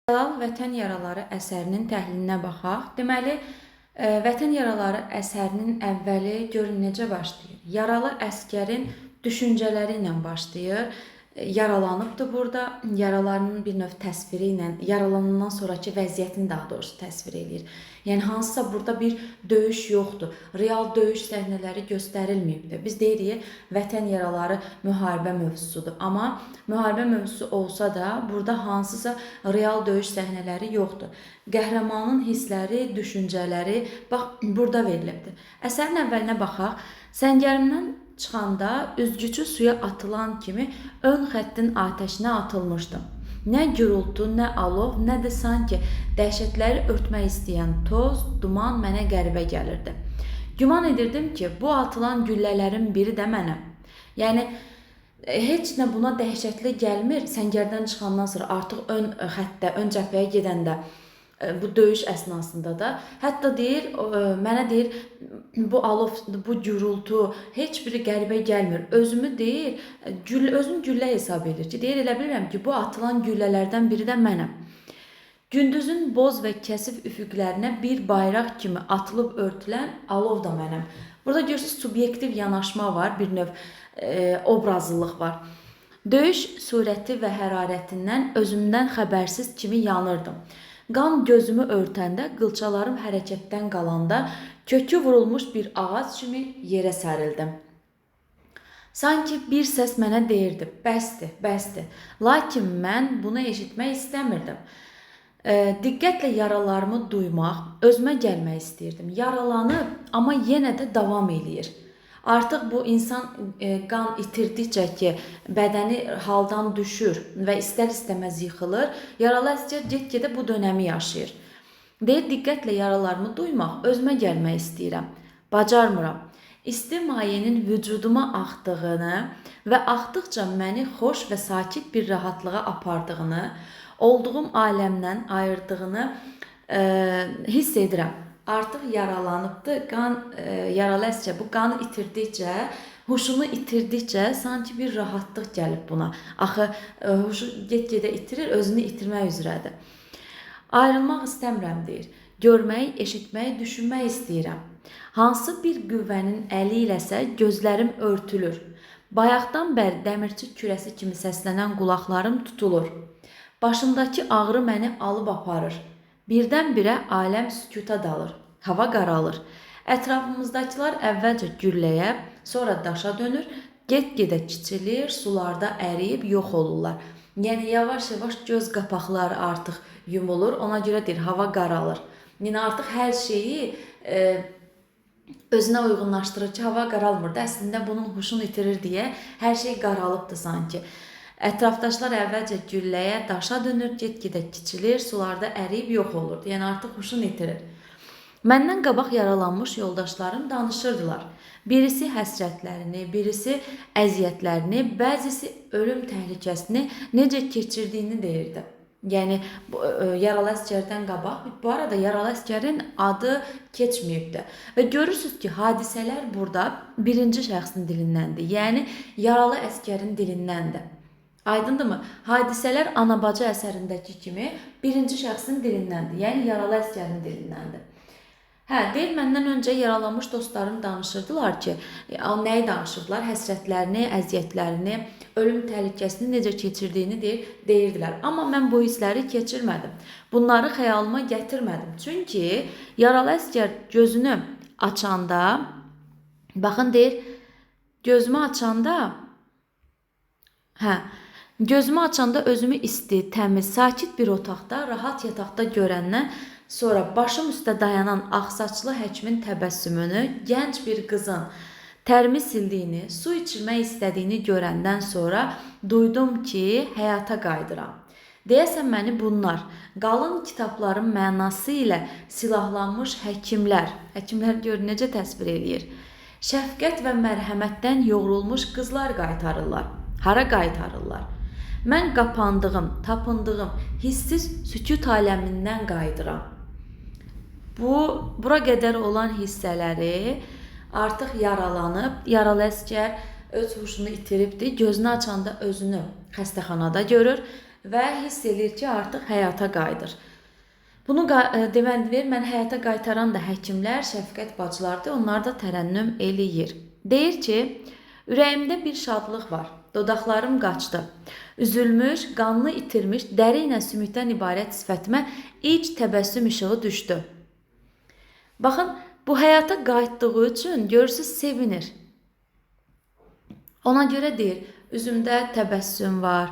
Vətən yaraları əsərinin təhlilinə baxaq. Deməli, Vətən yaraları əsərinin əvvəli görün necə başlayır. Yaralı əsgərin düşüncələri ilə başlayır. Yaralanıbdır burada. Yaralarının bir növ təsviri ilə, yaralanandan sonraki vəziyyətini daha doğrusu təsvir edir. Yəni, hansısa burada bir döyüş yoxdur. Real döyüş səhnələri göstərilməyibdir. Biz deyirik, vətən yaraları müharibə mövzusudur. Amma müharibə mövzusu olsa da, burada hansısa real döyüş səhnələri yoxdur. Qəhrəmanın hissləri, düşüncələri, bax, burada verilibdir. Əsərin əvvəlinə baxaq. Səngərimdən çıxanda üzgüçü suya atılan kimi ön xəttin atəşinə atılmışdım. Nə gürültü, nə alov, nə də sanki dəhşətləri örtmək istəyən toz, duman mənə qəribə gəlirdi. Güman edirdim ki, bu atılan güllələrin biri də mənəm. Yəni, heç nə buna dəhşətli gəlmir. Səngərdən çıxandan sonra artıq ön xəttdə, ön cəbhəyə gedəndə, bu döyüş əsnasında da. Hətta deyir, mənə deyir, bu alov, bu gürültü heç biri qəribə gəlmir. Özümü deyir, özünü güllə hesab edir ki, deyir, elə bilirəm ki, bu atılan güllələrdən biri də mənəm. Gündüzün boz və kəsif üfüqlərinə bir bayraq kimi atılıb örtülən alov da mənəm. Burada görürsünüz, subyektiv yanaşma var, bir növ obrazlılıq var. Döyüş surəti və hərarətindən özümdən xəbərsiz kimi yanırdım. Qan gözümü örtəndə, qılçalarım hərəkətdən qalanda, kökü vurulmuş bir ağac kimi yerə sərildim. Sanki bir səs mənə deyirdi, bəsdir, bəsdir. Lakin mən bunu eşitmək istəmirdim. Diqqətlə yaralarımı duymaq, özümə gəlmək istəyirdim. Yaralanıb, amma yenə də davam eləyir. Artıq bu insan qan itirdikcə ki, bədəni haldan düşür və istər-istəməz yıxılır, yaralı əsgər get-gedə bu dönəmi yaşayır. Deyir, diqqətlə yaralarımı duymaq, özümə gəlmək istəyirəm. Bacarmıram. İsti mayenin vücuduma axdığını və axdıqca məni xoş və sakit bir rahatlığa apardığını, olduğum aləmdən ayırdığını hiss edirəm. Artıq yaralanıbdır, yaralı əsgər bu qanı itirdikcə, huşunu itirdikcə sanki bir rahatlıq gəlib buna. Axı, huşu get-gedə itirir, özünü itirmək üzrədir. Ayrılmaq istəmirəm, deyir. Görmək, eşitmək, düşünmək istəyirəm. Hansı bir qüvvənin əli iləsə gözlərim örtülür. Bayaqdan bəri dəmirçi kürəsi kimi səslənən qulaqlarım tutulur. Başımdakı ağrı məni alıb aparır. Birdən-birə aləm sükuta dalır, hava qaralır. Ətrafımızdakılar əvvəlcə gülləyə, sonra daşa dönür, get-gedə kiçilir, sularda əriyib yox olurlar. Yəni, yavaş-yavaş göz qapaqları artıq yumulur, ona görə deyir, hava qaralır. Yəni, artıq hər şeyi özünə uyğunlaşdırır ki, hava qaralmırdı. Əslində, bunun huşunu itirir deyə hər şey qaralıbdır sanki. Ətrafdaşlar əvvəlcə gülləyə, daşa dönür, get-gedə kiçilir, sularda əriyib yox olur. Yəni, artıq huşunu itirir. Məndən qabaq yaralanmış yoldaşlarım danışırdılar. Birisi həsrətlərini, birisi əziyyətlərini, bəzisi ölüm təhlükəsini necə keçirdiyini deyirdi. Yəni, yaralı əsgərdən qabaq, bu arada yaralı əsgərin adı keçməyibdir. Və görürsünüz ki, hadisələr burada birinci şəxsin dilindəndir. Yəni, yaralı əsgərin dilindəndir. Aydındırmı? Hadisələr Anabacı əsərindəki kimi birinci şəxsin dilindəndir. Yəni, yaralı əsgərin dilindəndir. Deyir, məndən öncə yaralanmış dostlarım danışırdılar ki, nəyi danışırdılar? Həsrətlərini, əziyyətlərini, ölüm təhlükəsini necə keçirdiyini deyirdilər. Amma mən bu hissləri keçirmədim. Bunları xəyalıma gətirmədim. Çünki yaralı əsgər gözünü açanda, baxın deyir, gözümü açanda özümü isti, təmiz, sakit bir otaqda, rahat yataqda görəndən sonra başım üstə dayanan ağsaçlı həkimin təbəssümünü, gənc bir qızın tərimi sildiyini, su içirmək istədiyini görəndən sonra duydum ki, həyata qayıdıram. Deyəsən məni bunlar, qalın kitabların mənası ilə silahlanmış həkimlər gör necə təsvir edir. Şəfqət və mərhəmətdən yoğrulmuş qızlar qaytarırlar. Hara qaytarırlar? Mən qapandığım, tapındığım, hissiz sükut aləmindən qayıdıram. Bura qədər olan hissələri artıq yaralanıb, yaralı əsgər öz huşunu itiribdir. Gözünü açanda özünü xəstəxanada görür və hiss edir ki, artıq həyata qayıdır. Bunu deməli, mən həyata qaytaran da həkimlər, şəfqət bacılardır, onlar da tərənnüm eləyir. Deyir ki, ürəyimdə bir şadlıq var, dodaqlarım qaçdı. Üzülmüş, qanlı itirmiş, dəri ilə sümükdən ibarət sifətimə ilk təbəssüm işığı düşdü. Baxın, bu həyata qayıtdığı üçün görürsüz sevinir. Ona görə deyir, üzümdə təbəssüm var,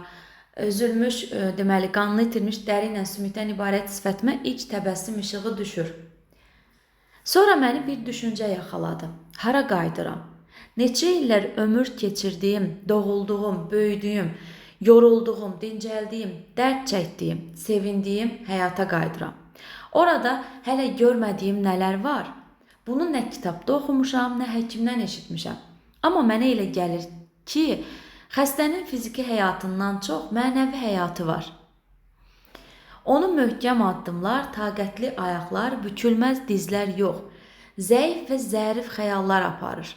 üzülmüş, deməli, qanlı itirmiş, dəri ilə sümükdən ibarət sifətimə ilk təbəssüm işığı düşür. Sonra məni bir düşüncə yaxaladı. Hara qayıdıram? Neçə illər ömür keçirdiyim, doğulduğum, böyüdüyüm, yorulduğum, dincəldiyim, dərd çəkdiyim, sevindiyim həyata qayıdıram. Orada hələ görmədiyim nələr var? Bunu nə kitabda oxumuşam, nə həkimdən eşitmişəm. Amma mənə elə gəlir ki, xəstənin fiziki həyatından çox mənəvi həyatı var. Onu möhkəm addımlar, taqətli ayaqlar, bükülməz dizlər yox, zəif və zərif xəyallar aparır.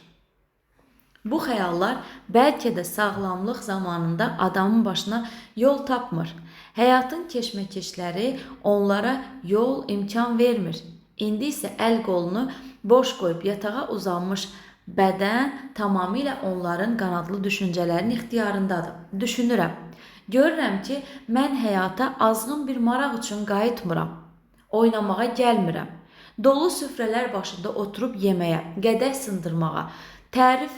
Bu xəyallar bəlkə də sağlamlıq zamanında adamın başına yol tapmır. Həyatın keşməkeşləri onlara yol imkan vermir. İndi isə əl qolunu boş qoyub yatağa uzanmış bədən tamamilə onların qanadlı düşüncələrin ixtiyarındadır. Düşünürəm, görürəm ki, mən həyata azğın bir maraq üçün qayıtmıram. Oynamağa gəlmirəm. Dolu süfrələr başında oturub yeməyə, qədəh sındırmağa, tərif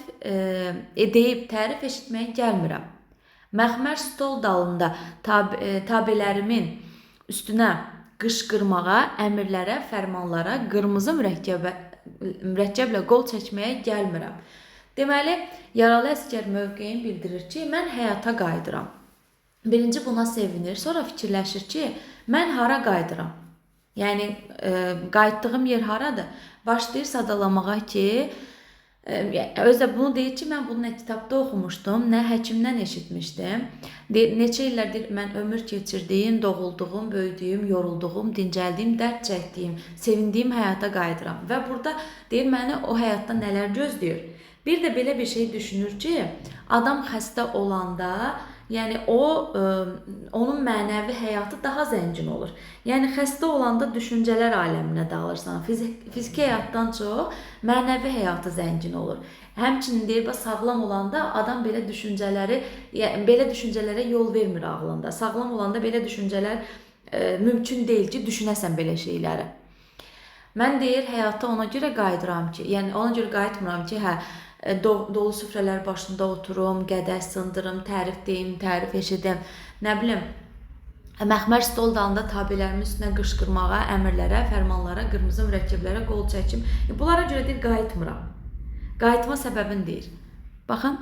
edib, tərif eşitməyə gəlmirəm. Məxmər stol dalında tabələrimin üstünə qışqırmağa, əmirlərə, fərmanlara, qırmızı mürəkkəblə qol çəkməyə gəlmirəm. Deməli, yaralı əsgər mövqeyin bildirir ki, mən həyata qayıdıram. Birinci buna sevinir, sonra fikirləşir ki, mən hara qayıdıram? Yəni, qayıtdığım yer haradır? Başlayır sadalamağa ki, özdə bunu deyir ki, mən bunu nə kitabda oxumuşdum, nə həkimdən eşitmişdim. Neçə illərdir mən ömür keçirdiyim, doğulduğum, böyüdüyüm, yorulduğum, dincəldiyim, dərd çəkdiyim, sevindiyim həyata qayıdıram. Və burada deyir, məni o həyatda nələr gözləyir. Bir də belə bir şey düşünür ki, adam xəstə olanda, yəni onun mənəvi həyatı daha zəngin olur. Yəni xəstə olanda düşüncələr aləminə dalırsan. Fiziki həyatdan çox mənəvi həyatı zəngin olur. Həmçinin deyir, sağlam olanda adam belə düşüncələrə yol vermir ağlında. Sağlam olanda belə düşüncələr mümkün deyil ki, düşünəsən belə şeyləri. Mən deyir, həyata ona görə qayıdıram ki, yəni ona görə qayıtmıram ki, dolu süfrələr başında oturum, qədəh sındırım, tərif deyim, tərif eşidim, nə bilim, məxmər stol dalında tabələrimin üstünə qışqırmağa, əmirlərə, fərmanlara, qırmızı mürəkkəblərə qol çəkim. Bunlara görə deyir, qayıtmıram. Qayıtma səbəbini deyir. Baxın,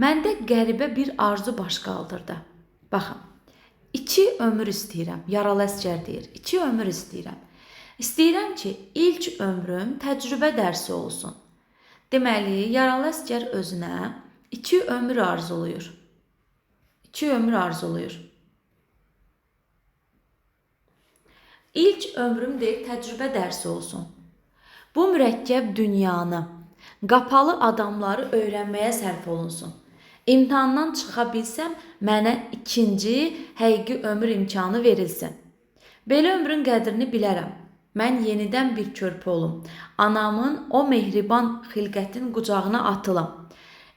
məndə qəribə bir arzu baş qaldırdı. Baxın, 2 ömür istəyirəm, yaralı əsgər deyir, 2 ömür istəyirəm. İstəyirəm ki, ilk ömrüm təcrübə dərsi olsun. Deməli, yaralı əsgər özünə 2 ömür arzuluyur. 2 ömür arzuluyur. İlk ömrüm deyir, təcrübə dərsi olsun. Bu mürəkkəb dünyanı, qapalı adamları öyrənməyə sərf olunsun. İmtahandan çıxa bilsəm, mənə 2-ci həqiqi ömür imkanı verilsin. Belə ömrün qədrini bilərəm. Mən yenidən bir körpü olum. Anamın o mehriban xilqətin qucağına atılım.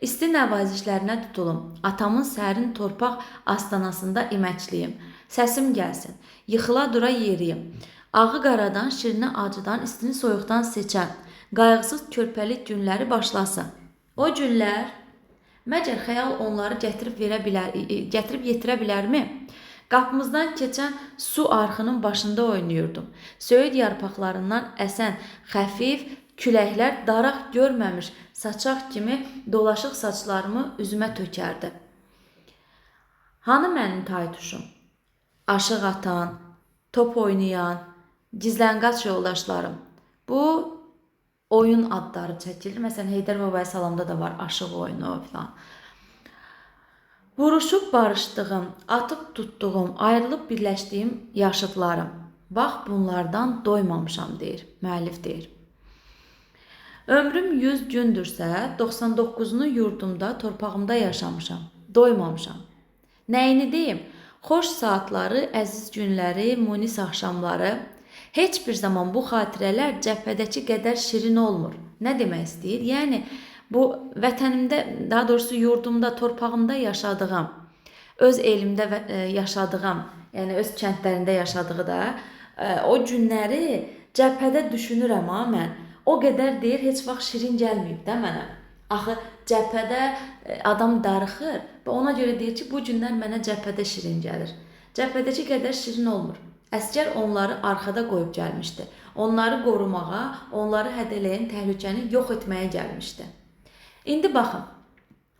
İsti nəvazişlərinə tutulum. Atamın sərin torpaq astanasında iməkliyim. Səsim gəlsin. Yıxıla dura yeriyim. Ağı qaradan, şirini acıdan, istini soyuqdan seçən, qayğısız körpəlik günləri başlasın. O günlər, məgər xəyal onları gətirib yetirə bilərmi? Qapımızdan keçən su arxının başında oynayırdım. Söyüd yarpaqlarından əsən xəfif küləklər daraq görməmiş saçaq kimi dolaşıq saçlarımı üzümə tökərdi. Hanı mənim taytuşum? Aşıq atan, top oynayan, gizlənqaç yoldaşlarım. Bu oyun adları çəkilir. Məsələn, Heydər Babaya Salamda da var aşıq oyunu falan. Vuruşub barışdığım, atıb tutduğum, ayrılıb birləşdiyim yaşıdlarım. Bax, bunlardan doymamışam, deyir, müəllif deyir. Ömrüm 100 gündürsə, 99-unu yurdumda, torpağımda yaşamışam, doymamışam. Nəyini deyim? Xoş saatları, əziz günləri, munis axşamları. Heç bir zaman bu xatirələr cəbhədəki qədər şirin olmur. Nə demək istəyir? Yəni bu vətənimdə, daha doğrusu yurdumda, torpağımda yaşadığım, öz elimdə yaşadığım, yəni öz kəndlərində yaşadığı da o günləri cəbhədə düşünürəm ha mən. O qədər deyir, heç vaxt şirin gəlməyib də mənə. Axı cəbhədə adam darıxır və ona görə deyir ki, bu günlər mənə cəbhədə şirin gəlir. Cəbhədəki qədər şirin olmur. Əsgər onları arxada qoyub gəlmişdi. Onları qorumağa, onları hədələyən təhlükəni yox etməyə gəlmişdi. İndi baxın,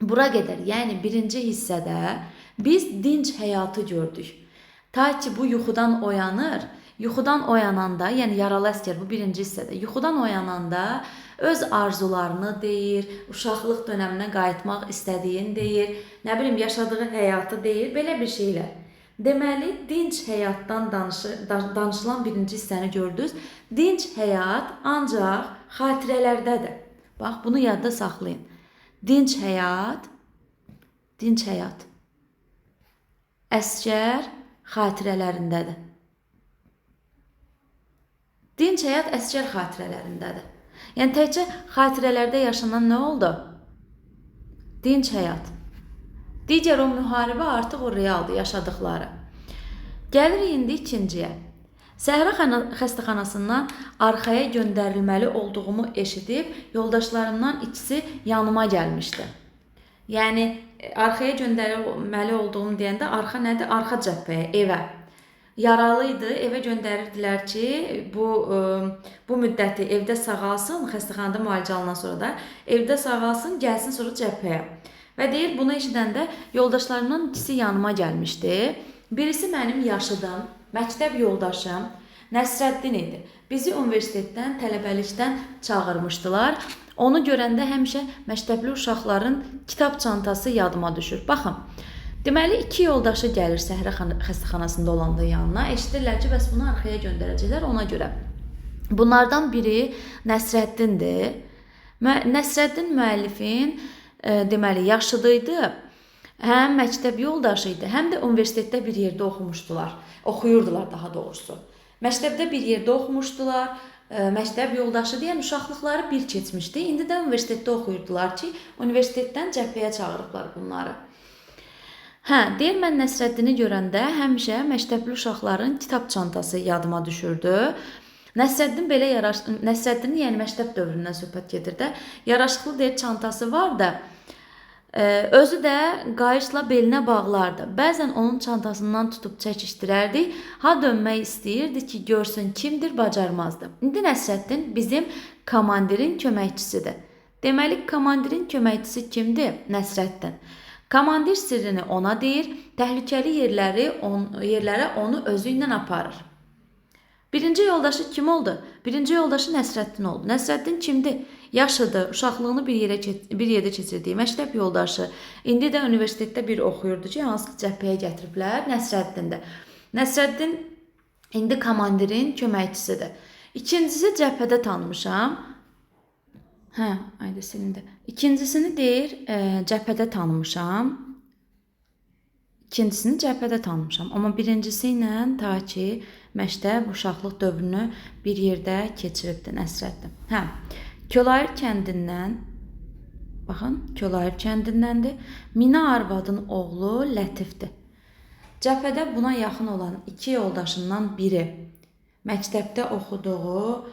bura qədər, yəni birinci hissədə biz dinc həyatı gördük. Ta ki bu yuxudan oyanır, yuxudan oyananda, yəni yaralı əsgər bu birinci hissədə, yuxudan oyananda öz arzularını deyir, uşaqlıq dönəminə qayıtmaq istədiyini deyir, nə bilim yaşadığı həyatı deyir, belə bir şeylər. Deməli, dinc həyatdan danışılan birinci hissəni gördünüz. Dinc həyat ancaq xatirələrdədir. Bax, bunu yadda saxlayın. Dinc həyat, əsgər xatirələrindədir. Dinc həyat əsgər xatirələrindədir. Yəni, təkcə xatirələrdə yaşanan nə oldu? Dinc həyat. Digər o müharibə artıq o realdır, yaşadıqları. Gəlirik indi ikinciyə. Səhra xəstəxanasından arxaya göndərilməli olduğumu eşidib, yoldaşlarımdan ikisi yanıma gəlmişdi. Yəni, arxaya göndərilməli olduğumu deyəndə, arxa nədir? Arxa cəbhəyə, evə. Yaralı idi, evə göndərirdilər ki, bu müddəti evdə sağalsın, xəstəxanada müalicə alınan sonra da evdə sağalsın, gəlsin sonra cəbhəyə. Və deyir, bunu eşidəndə yoldaşlarımdan ikisi yanıma gəlmişdi. Birisi mənim yaşıdım, məktəb yoldaşım Nəsrəddin idi. Bizi universitetdən, tələbəlikdən çağırmışdılar. Onu görəndə həmişə məktəbli uşaqların kitab çantası yadıma düşür. Baxın, deməli, iki yoldaşı gəlir Səhra xəstəxanasında olanda yanına. Eşidirlər ki, bəs bunu arxaya göndərəcəklər ona görə. Bunlardan biri Nəsrəddindir. Nəsrəddin müəllifin deməli, yaşıdıydı, həm məktəb yoldaşı idi, həm də universitetdə bir yerdə oxumuşdular. Oxuyurdular daha doğrusu. Məktəbdə bir yerdə oxumuşdular, məktəb yoldaşı deyən uşaqlıqları bir keçmişdi. İndi də universitetdə oxuyurdular ki, universitetdən cəbhəyə çağırıblar bunları. Deyir, mən Nəsrəddini görəndə həmişə məktəbli uşaqların kitab çantası yadıma düşürdü. Nəsrəddinin, yəni məktəb dövründən söhbət gedir də, yaraşıqlı deyir, çantası var da, özü də qayışla belinə bağlardı. Bəzən onun çantasından tutub çəkişdirərdi, ha dönmək istəyirdi ki, görsün kimdir, bacarmazdı. İndi Nəsrəddin bizim komandirin köməkçisidir. Deməli, komandirin köməkçisi kimdir? Nəsrəddin. Komandir sirrini ona deyir, təhlükəli yerlərə onu özü ilə aparır. Birinci yoldaşı kim oldu? Birinci yoldaşı Nəsrəddin oldu. Nəsrəddin kimdir? Yaşıdır, uşaqlığını bir yerdə keçirdiyi məktəb yoldaşı. İndi də universitetdə bir oxuyurdu ki, hansı ki cəbhəyə gətiriblər, Nəsrəddindir. Nəsrəddin indi komandirin köməkçisidir. İkincisi cəbhədə tanımışam. Ayda silindi. İkincisini deyir, cəbhədə tanımışam. Amma birincisi ilə ta ki, məktəb, uşaqlıq dövrünü bir yerdə keçiribdi Nəsrəddin. Kölayır kəndindən, baxın, Kölayır kəndindəndir. Mina arvadın oğlu Lətifdir. Cəbhədə buna yaxın olan iki yoldaşından biri məktəbdə oxuduğu,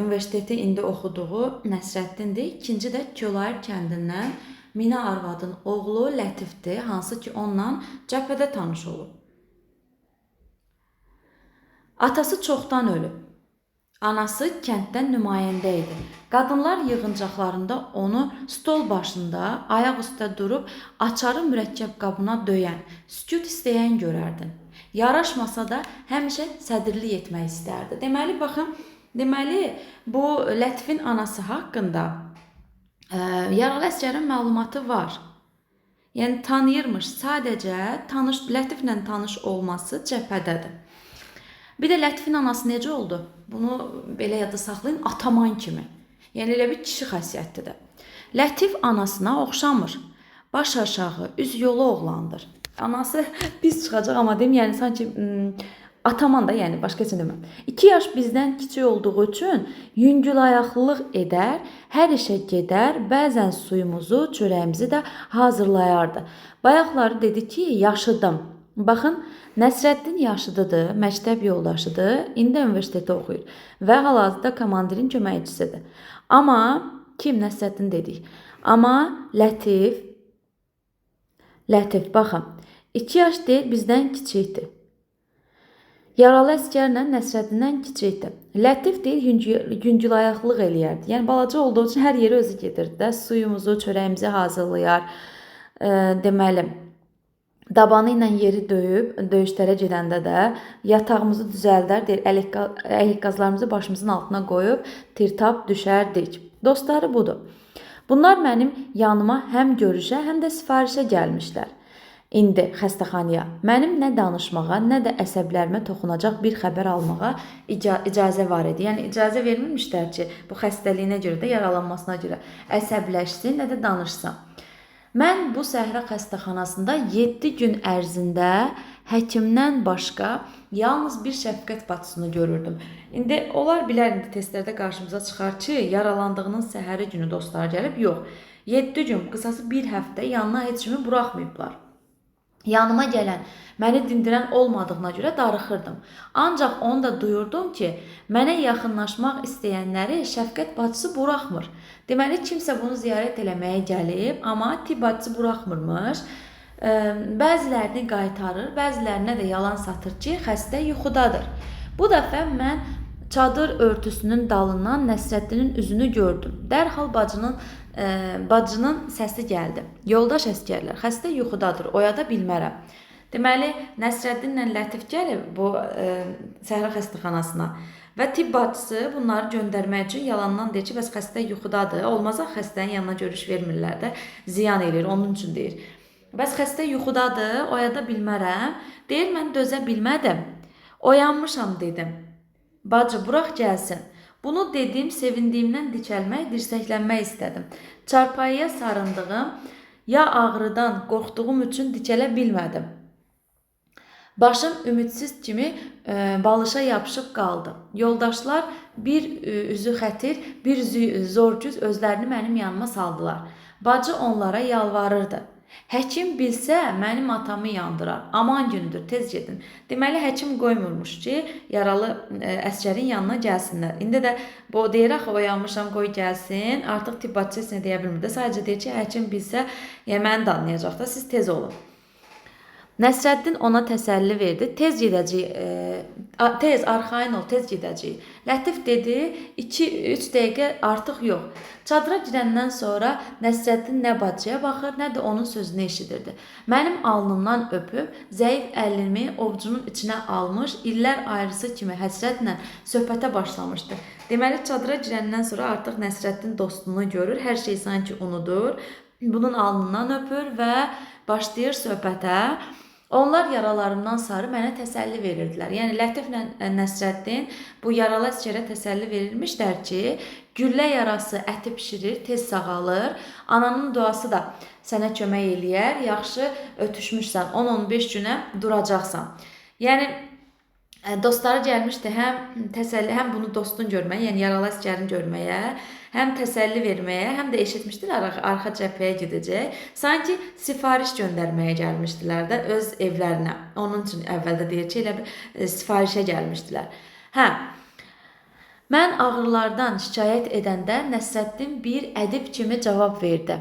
universiteti indi oxuduğu Nəsrəddindir. İkinci də Kölayır kəndindən Mina arvadın oğlu Lətifdir, hansı ki onunla cəbhədə tanış olub. Atası çoxdan ölüb. Anası kənddən nümayəndə idi. Qadınlar yığıncaqlarında onu stol başında, ayaq üstə durub, açarı mürəkkəb qabına döyən, sükut istəyən görərdin. Yaraşmasa da həmişə sədirlik etmək istərdi. Deməli, baxın, bu Lətifin anası haqqında yaralı əsgərin məlumatı var. Yəni, tanıyırmış, sadəcə Lətiflə tanış olması cəbhədədir. Bir də Lətifin anası necə oldu? Bunu belə yadda saxlayın, ataman kimi. Yəni, elə bir kişi xasiyyətlidir. Lətif anasına oxşamır. Baş aşağı, üz yolu oğlandır. Anası pis çıxacaq, amma deyim, yəni sanki ataman da, yəni başqa heç nə deməm. 2 yaş bizdən kiçik olduğu üçün yüngül ayaqlılıq edər, hər işə gedər, bəzən suyumuzu, çörəyimizi də hazırlayardı. Bayaqları dedi ki, yaşıdım. Baxın, Nəsrəddin yaşıdıdır, məktəb yoldaşıdır, indi universitetdə oxuyur və hal-hazırda komandirin köməkçisidir. Amma kim Nəsrəddin dedik? Amma Lətif, baxın, 2 yaş deyil, bizdən kiçikdir. Yaralı əsgərlə Nəsrəddindən kiçikdir. Lətif deyil, yüngül ayaqlılıq eləyərdi. Yəni, balaca olduğu üçün hər yeri özü gedirdi də, suyumuzu, çörəyimizi hazırlayar. Deməli, dabanı ilə yeri döyüb, döyüşlərə gedəndə də yatağımızı düzəldər, deyir, əlik qazlarımızı başımızın altına qoyub, tirtap düşərdik. Dostları budur. Bunlar mənim yanıma həm görüşə, həm də sifarişə gəlmişlər. İndi xəstəxanaya mənim nə danışmağa, nə də əsəblərimə toxunacaq bir xəbər almağa icazə var idi. Yəni, icazə vermirmişlər ki, bu xəstəliyinə görə də, yaralanmasına görə əsəbləşsin, nə də danışsın. Mən bu Səhra xəstəxanasında 7 gün ərzində həkimdən başqa yalnız bir şəfqət bacısını görürdüm. İndi onlar bilər, indi testlərdə qarşımıza çıxar ki, yaralandığının səhəri günü dostlar gəlib, yox. 7 gün, qısası bir həftə yanına heç kimi buraxmayıblar. Yanıma gələn, məni dindirən olmadığına görə darıxırdım. Ancaq onu da duyurdum ki, mənə yaxınlaşmaq istəyənləri şəfqət bacısı buraxmır. Deməli, kimsə bunu ziyarət eləməyə gəlib, amma tibb bacısı buraxmırmış. Bəzilərini qaytarır, bəzilərinə də yalan satır ki, xəstə yuxudadır. Bu dəfə mən çadır örtüsünün dalından Nəsrəddinin üzünü gördüm. Dərhal bacının səsi gəldi. Yoldaş əsgərlər, xəstə yuxudadır, oyada bilmərəm. Deməli, Nəsrəddinlə Lətif gəlib bu Səhra xəstəxanasına və tibb bacısı bunları göndərmək üçün yalandan deyir ki, bəs xəstə yuxudadır. Olmazsa xəstənin yanına görüş vermirlər də, ziyan eləyir, onun üçün deyir. Bəs xəstə yuxudadır, oyada bilmərəm. Deyir, mən dözə bilmədim. Oyanmışam dedim. Bacı, burax gəlsin. Bunu dedim, sevindiyimdən dikəlmək, dirsəklənmək istədim. Çarpayıya sarındığım, ya ağrıdan qorxduğum üçün dikələ bilmədim. Başım ümidsiz kimi balışa yapışıb qaldı. Yoldaşlar bir üzü xətir, bir üzü zorcüz özlərini mənim yanıma saldılar. Bacı onlara yalvarırdı. Həkim bilsə, mənim atamı yandırar. Aman günüdür, tez gedin. Deməli, həkim qoymurmuş ki, yaralı əsgərin yanına gəlsinlər. İndi də bu deyir, axı, oyanmışam, qoy gəlsin. Artıq tibb bacısı heç nə deyə bilmir də. Sadəcə deyir ki, həkim bilsə, məni da anlayacaq da, siz tez olun. Nəsrəddin ona təsəlli verdi. Tez gedəcəyik, tez, arxayın ol, tez gedəcəyik. Lətif dedi, 2-3 dəqiqə artıq yox. Çadıra girəndən sonra Nəsrəddin nə bacıya baxır, nə də onun sözünü eşidirdi. Mənim alnımdan öpüb, zəif əlimi ovcunun içinə almış, illər ayrısı kimi həsrətlə söhbətə başlamışdı. Deməli, çadıra girəndən sonra artıq Nəsrəddin dostunu görür, hər şey sanki unudur. Bunun alnından öpür və başlayır söhbətə. Onlar yaralarımdan sarı mənə təsəlli verirdilər. Yəni, Lətiflə Nəsrəddin bu yaralı əsgərə təsəlli verilmişlər ki, güllə yarası əti pişirir, tez sağalır. Ananın duası da sənə kömək eləyər, yaxşı ötüşmüşsən, 10-15 günə duracaqsan. Yəni, dostları gəlmişdi həm bunu dostun görməyə, yəni yaralı əsgərin görməyə, həm təsəlli verməyə, həm də eşitmişdilər arxa cəbhəyə gedəcək. Sanki sifariş göndərməyə gəlmişdilər də öz evlərinə. Onun üçün əvvəldə deyir ki, elə bir sifarişə gəlmişdilər. Mən ağrılardan şikayət edəndə Nəsrəddin bir ədib kimi cavab verdi.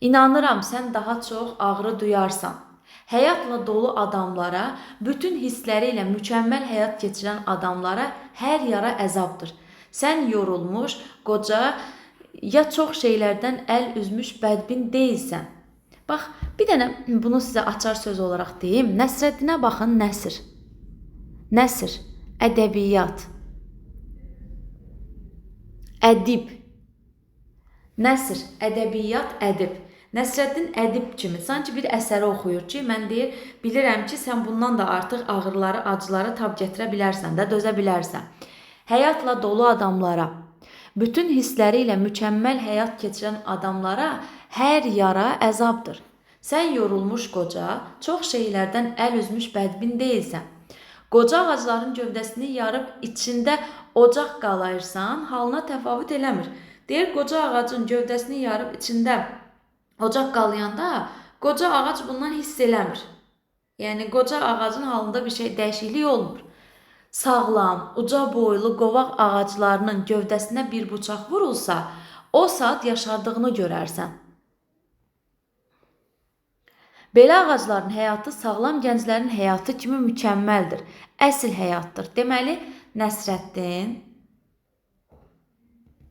İnanıram, sən daha çox ağrı duyarsan. Həyatla dolu adamlara, bütün hissləri ilə mükəmməl həyat keçirən adamlara hər yara əzabdır. Sən yorulmuş, qoca, ya çox şeylərdən əl üzmüş bədbin deyilsən. Bax, bir dənə bunu sizə açar söz olaraq deyim. Nəsrəddinə baxın, nəsr. Nəsr, ədəbiyyat. Ədib. Nəsr, ədəbiyyat, ədib. Nəsrəddin ədib kimi, sanki bir əsəri oxuyur ki, mən deyir, bilirəm ki, sən bundan da artıq ağrıları, acıları tab gətirə bilərsən də, dözə bilərsən. Həyatla dolu adamlara, bütün hissləri ilə mükəmməl həyat keçirən adamlara hər yara əzabdır. Sən yorulmuş qoca, çox şeylərdən əl üzmüş bədbin deyilsən. Qoca ağacların gövdəsini yarıb içində ocaq qalayırsan, halına təfavüt eləmir. Deyir, qoca ağacın gövdəsini yarıb içində ocaq qalayanda qoca ağac bundan hiss eləmir. Yəni, qoca ağacın halında bir şey dəyişiklik olmur. Sağlam, uca boylu qovaq ağaclarının gövdəsinə bir bıçaq vurulsa, o saat yaşardığını görərsən. Belə ağacların həyatı sağlam gənclərin həyatı kimi mükəmməldir. Əsl həyatdır. Deməli, Nəsrəddin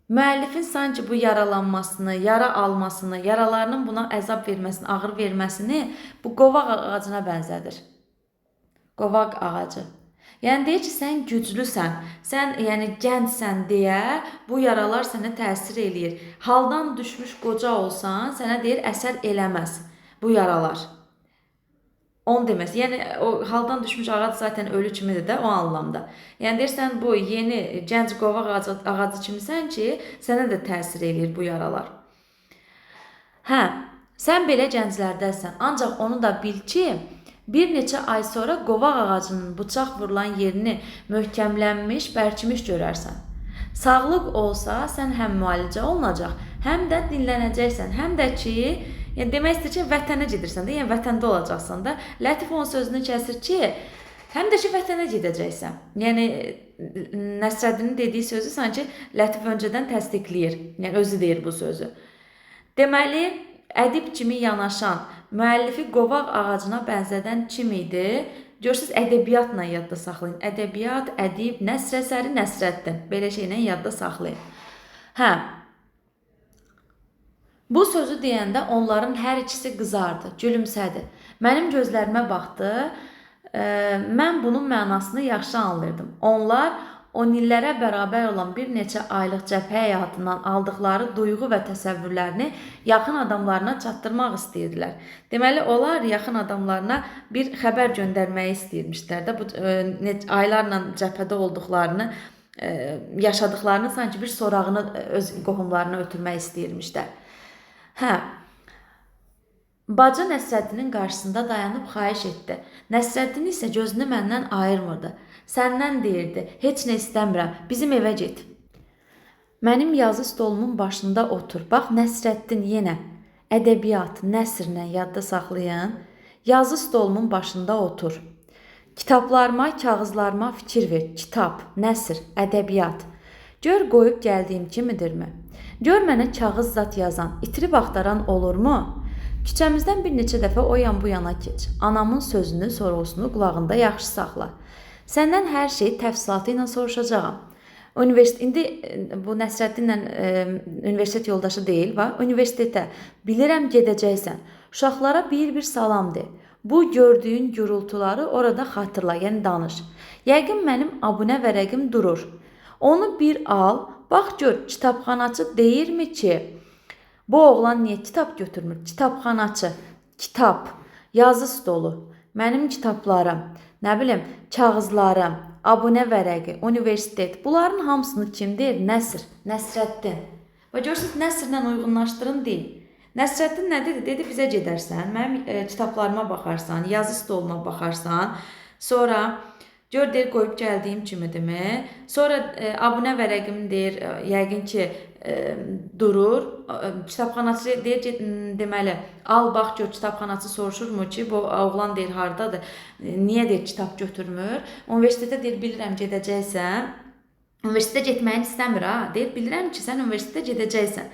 müəllifin sanki bu yaralanmasını, yara almasını, yaralarının buna əzab verməsini, ağır verməsini bu qovaq ağacına bənzədir. Qovaq ağacı. Yəni deyir ki, sən güclüsən, sən gəncsən deyə bu yaralar sənə təsir eləyir. Haldan düşmüş qoca olsan, sənə deyir əsər eləməz bu yaralar. Onu deməz. Yəni o haldan düşmüş ağac zaten ölü kimidir də o anlamda. Yəni deyirsən bu yeni gənc qovaq ağacı kimisən ki, sənə də təsir eləyir bu yaralar. Hə, sən belə gənclərdəsən. Ancaq onu da bil ki, bir neçə ay sonra qovaq ağacının bıçaq vurulan yerini möhkəmlənmiş, bərkimiş görərsən. Sağlıq olsa, sən həm müalicə olunacaq, həm də dinlənəcəksən, həm də ki, demək istəyir ki, vətənə gedirsən də, yəni vətəndə olacaqsan da. Lətif onun sözünü kəsir ki, həm də ki, vətənə gedəcəksən. Yəni, Nəsrəddinin dediyi sözü sanki Lətif öncədən təsdiqləyir. Yəni, özü deyir bu sözü. Deməli, ədib kimi yanaşan, müəllifi qovaq ağacına bənzədən kim idi? Görürsünüz, ədəbiyyatla yadda saxlayın. Ədəbiyyat, ədib, nəsr əsəri, Nəsrəddin. Belə şeylə yadda saxlayın. Hə, bu sözü deyəndə onların hər ikisi qızardı, gülümsədi. Mənim gözlərimə baxdı, mən bunun mənasını yaxşı anlayırdım. Onlar on illərə bərabər olan bir neçə aylıq cəbhə həyatından aldıqları duyğu və təsəvvürlərini yaxın adamlarına çatdırmaq istəyirdilər. Deməli, onlar yaxın adamlarına bir xəbər göndərməyi istəyirmişlər də. Bu aylarla cəbhədə olduqlarını, yaşadıqlarını sanki bir sorağını öz qohumlarına ötürmək istəyirmişlər. Hə, bacı Nəsrəddinin qarşısında dayanıb xahiş etdi. Nəsrəddin isə gözünü məndən ayırmırdı. Səndən deyirdi, heç nə istəmirəm, bizim evə get. Mənim yazı stolumun başında otur. Bax, Nəsrəddin yenə ədəbiyyat, nəsrlə yadda saxlayın. Yazı stolumun başında otur. Kitablarıma, kağızlarıma fikir ver. Kitab, nəsr, ədəbiyyat. Gör qoyub gəldiyim kimidirmi? Gör mənə kağız zat yazan, itirib axtaran olurmu? Küçəmizdən bir neçə dəfə o yan bu yana keç. Anamın sözünü, sorğusunu qulağında yaxşı saxla. Səndən hər şeyi təfsilatı ilə soruşacağam. İndi bu Nəsrəddinlə universitet yoldaşı deyil, universitetə bilirəm gedəcəksən. Uşaqlara bir salam de. Bu gördüyün gürültuları orada xatırla, yəni danış. Yəqin mənim abunə vərəqim durur. Onu bir al, bax gör, kitabxanaçı deyirmi ki, bu oğlan niyə kitab götürmür? Kitabxanaçı, kitab, yazı stolu, mənim kitablarım, nə bilim, kağızlarım, abunə vərəqi, universitet, bunların hamısını kim deyir? Nəsr, Nəsrəddin. Və görürsünüz, nəsrlə uyğunlaşdırın deyin. Nəsrəddin nə dedi? Dedi, bizə gedərsən, mənim kitablarıma baxarsan, yazı stoluna baxarsan, sonra gör deyir, qoyub gəldiyim kimidirmi? Sonra abunə vərəqim deyir, yəqin ki, durur. Kitabxanaçı deyir ki, deməli, al, bax, gör, kitabxanaçı soruşurmu ki, bu oğlan deyir, hardadır? Niyə deyir, kitab götürmür? Universitetə deyir, bilirəm, gedəcəksən. Universitetə getməyini istəmir, deyir, bilirəm ki, sən universitetə gedəcəksən.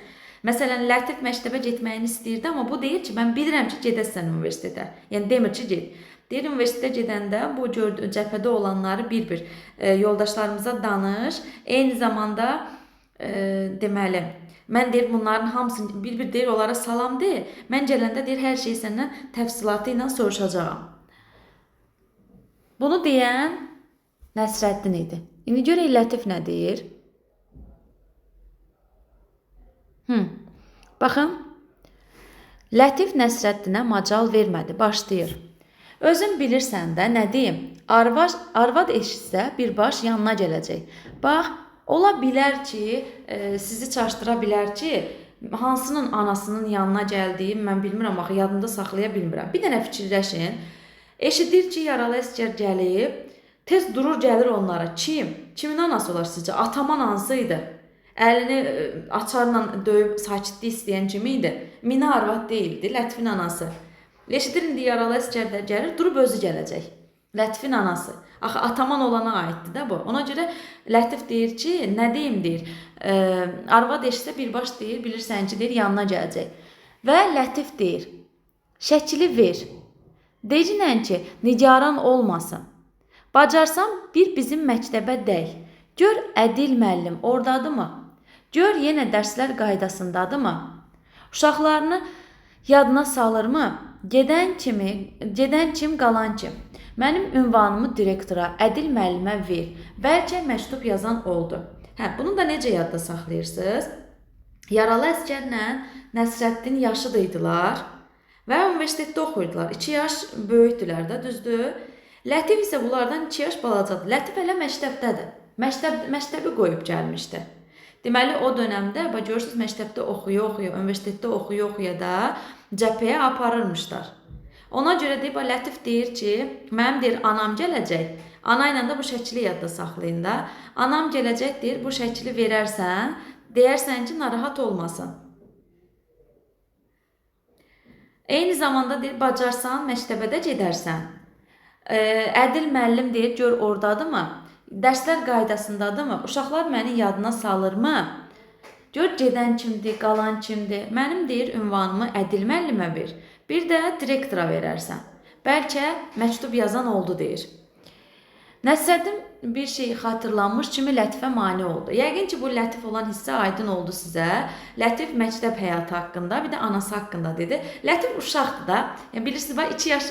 Məsələn, Lətif məktəbə getməyini istəyirdi, amma bu deyir ki, mən bilirəm ki, gedəsən universitetə. Yəni, demir ki, get. Deyir, universitetə gedəndə bu cəbhədə olanları bir-bir yoldaşlarımıza danış. Eyni zamanda, deməli, mən deyir, bunların hamısını bir-bir deyir, onlara salam deyir. Mən gələndə deyir, hər şeyi səndən təfsilatı ilə soruşacağam. Bunu deyən Nəsrəddin idi. İndi görək Lətif nə deyir? Baxın, Lətif Nəsrəddinə macal vermədi, başlayır. Özün bilirsən də, nə deyim, arvad eşitsə birbaş yanına gələcək. Bax, ola bilər ki, sizi çaşdıra bilər ki, hansının anasının yanına gəldiyi mən bilmirəm, axı yadımda saxlaya bilmirəm. Bir dənə fikirləşin. Eşidir ki, yaralı əsgər gəlib, tez durur gəlir onlara. Kimin anası olar sizcə? Ataman hansı idi? Əlini açarla döyüb sakitlik istəyən kimi idi? Mina arvad deyildi, Lətifin anası. Eşidir indi yaralı əsgər də gəlir, durub özü gələcək. Lətifin anası. Axı Ataman olana aiddir də bu. Ona görə Lətif deyir ki, nə deyim deyir. Arvad eşitsə birbaş deyir, bilirsən ki, deyir yanına gələcək. Və Lətif deyir, şəkili ver. Deyirən ki, nigaran olmasın. Bacarsam bir bizim məktəbə dəy. Gör Ədil müəllim ordadırmı? Gör yenə dərslər qaydasındadırmı? Uşaqlarını yadına salırmı? Gedən kim, qalan kim? Mənim ünvanımı direktora, Ədil müəllimə ver. Bəlkə məktub yazan oldu. Bunu da necə yadda saxlayırsınız? Yaralı əsgərlə Nəsrəddin yaşıdıydılar və universitetdə oxuyurdular. 2 yaş böyükdülər də, düzdür? Lətif isə bunlardan 2 yaş balacadır. Lətif hələ məktəbdədir. Məktəbi qoyub gəlmişdi. Deməli, o dönəmdə, görürsünüz, məktəbdə oxuya, universitetdə oxuya da cəbhəyə aparırmışlar. Ona görə deyib, Lətif deyir ki, mənim deyir, anam gələcək. Ana ilə də bu şəkili yadda saxlayın da. Anam gələcək deyir, bu şəkili verərsən, deyərsən ki, narahat olmasın. Eyni zamanda deyir, bacarsan, məktəbə də gedərsən. Ədil müəllim deyir, gör ordadırmı? Dərslər qaydasındadırmı? Uşaqlar məni yadına salırmı? Gör gedən kimdir, qalan kimdir? Mənim deyir, ünvanımı Ədil müəllimə ver. Bir də direktora verərsən. Bəlkə məktub yazan oldu deyir. Nəsrəddin bir şey xatırlanmış kimi Lətifə mane oldu. Yəqin ki, bu Lətif olan hissə aydın oldu sizə. Lətif məktəb həyatı haqqında, bir də anası haqqında dedi. Lətif uşaqdır da. Bilirsiniz, 2 yaş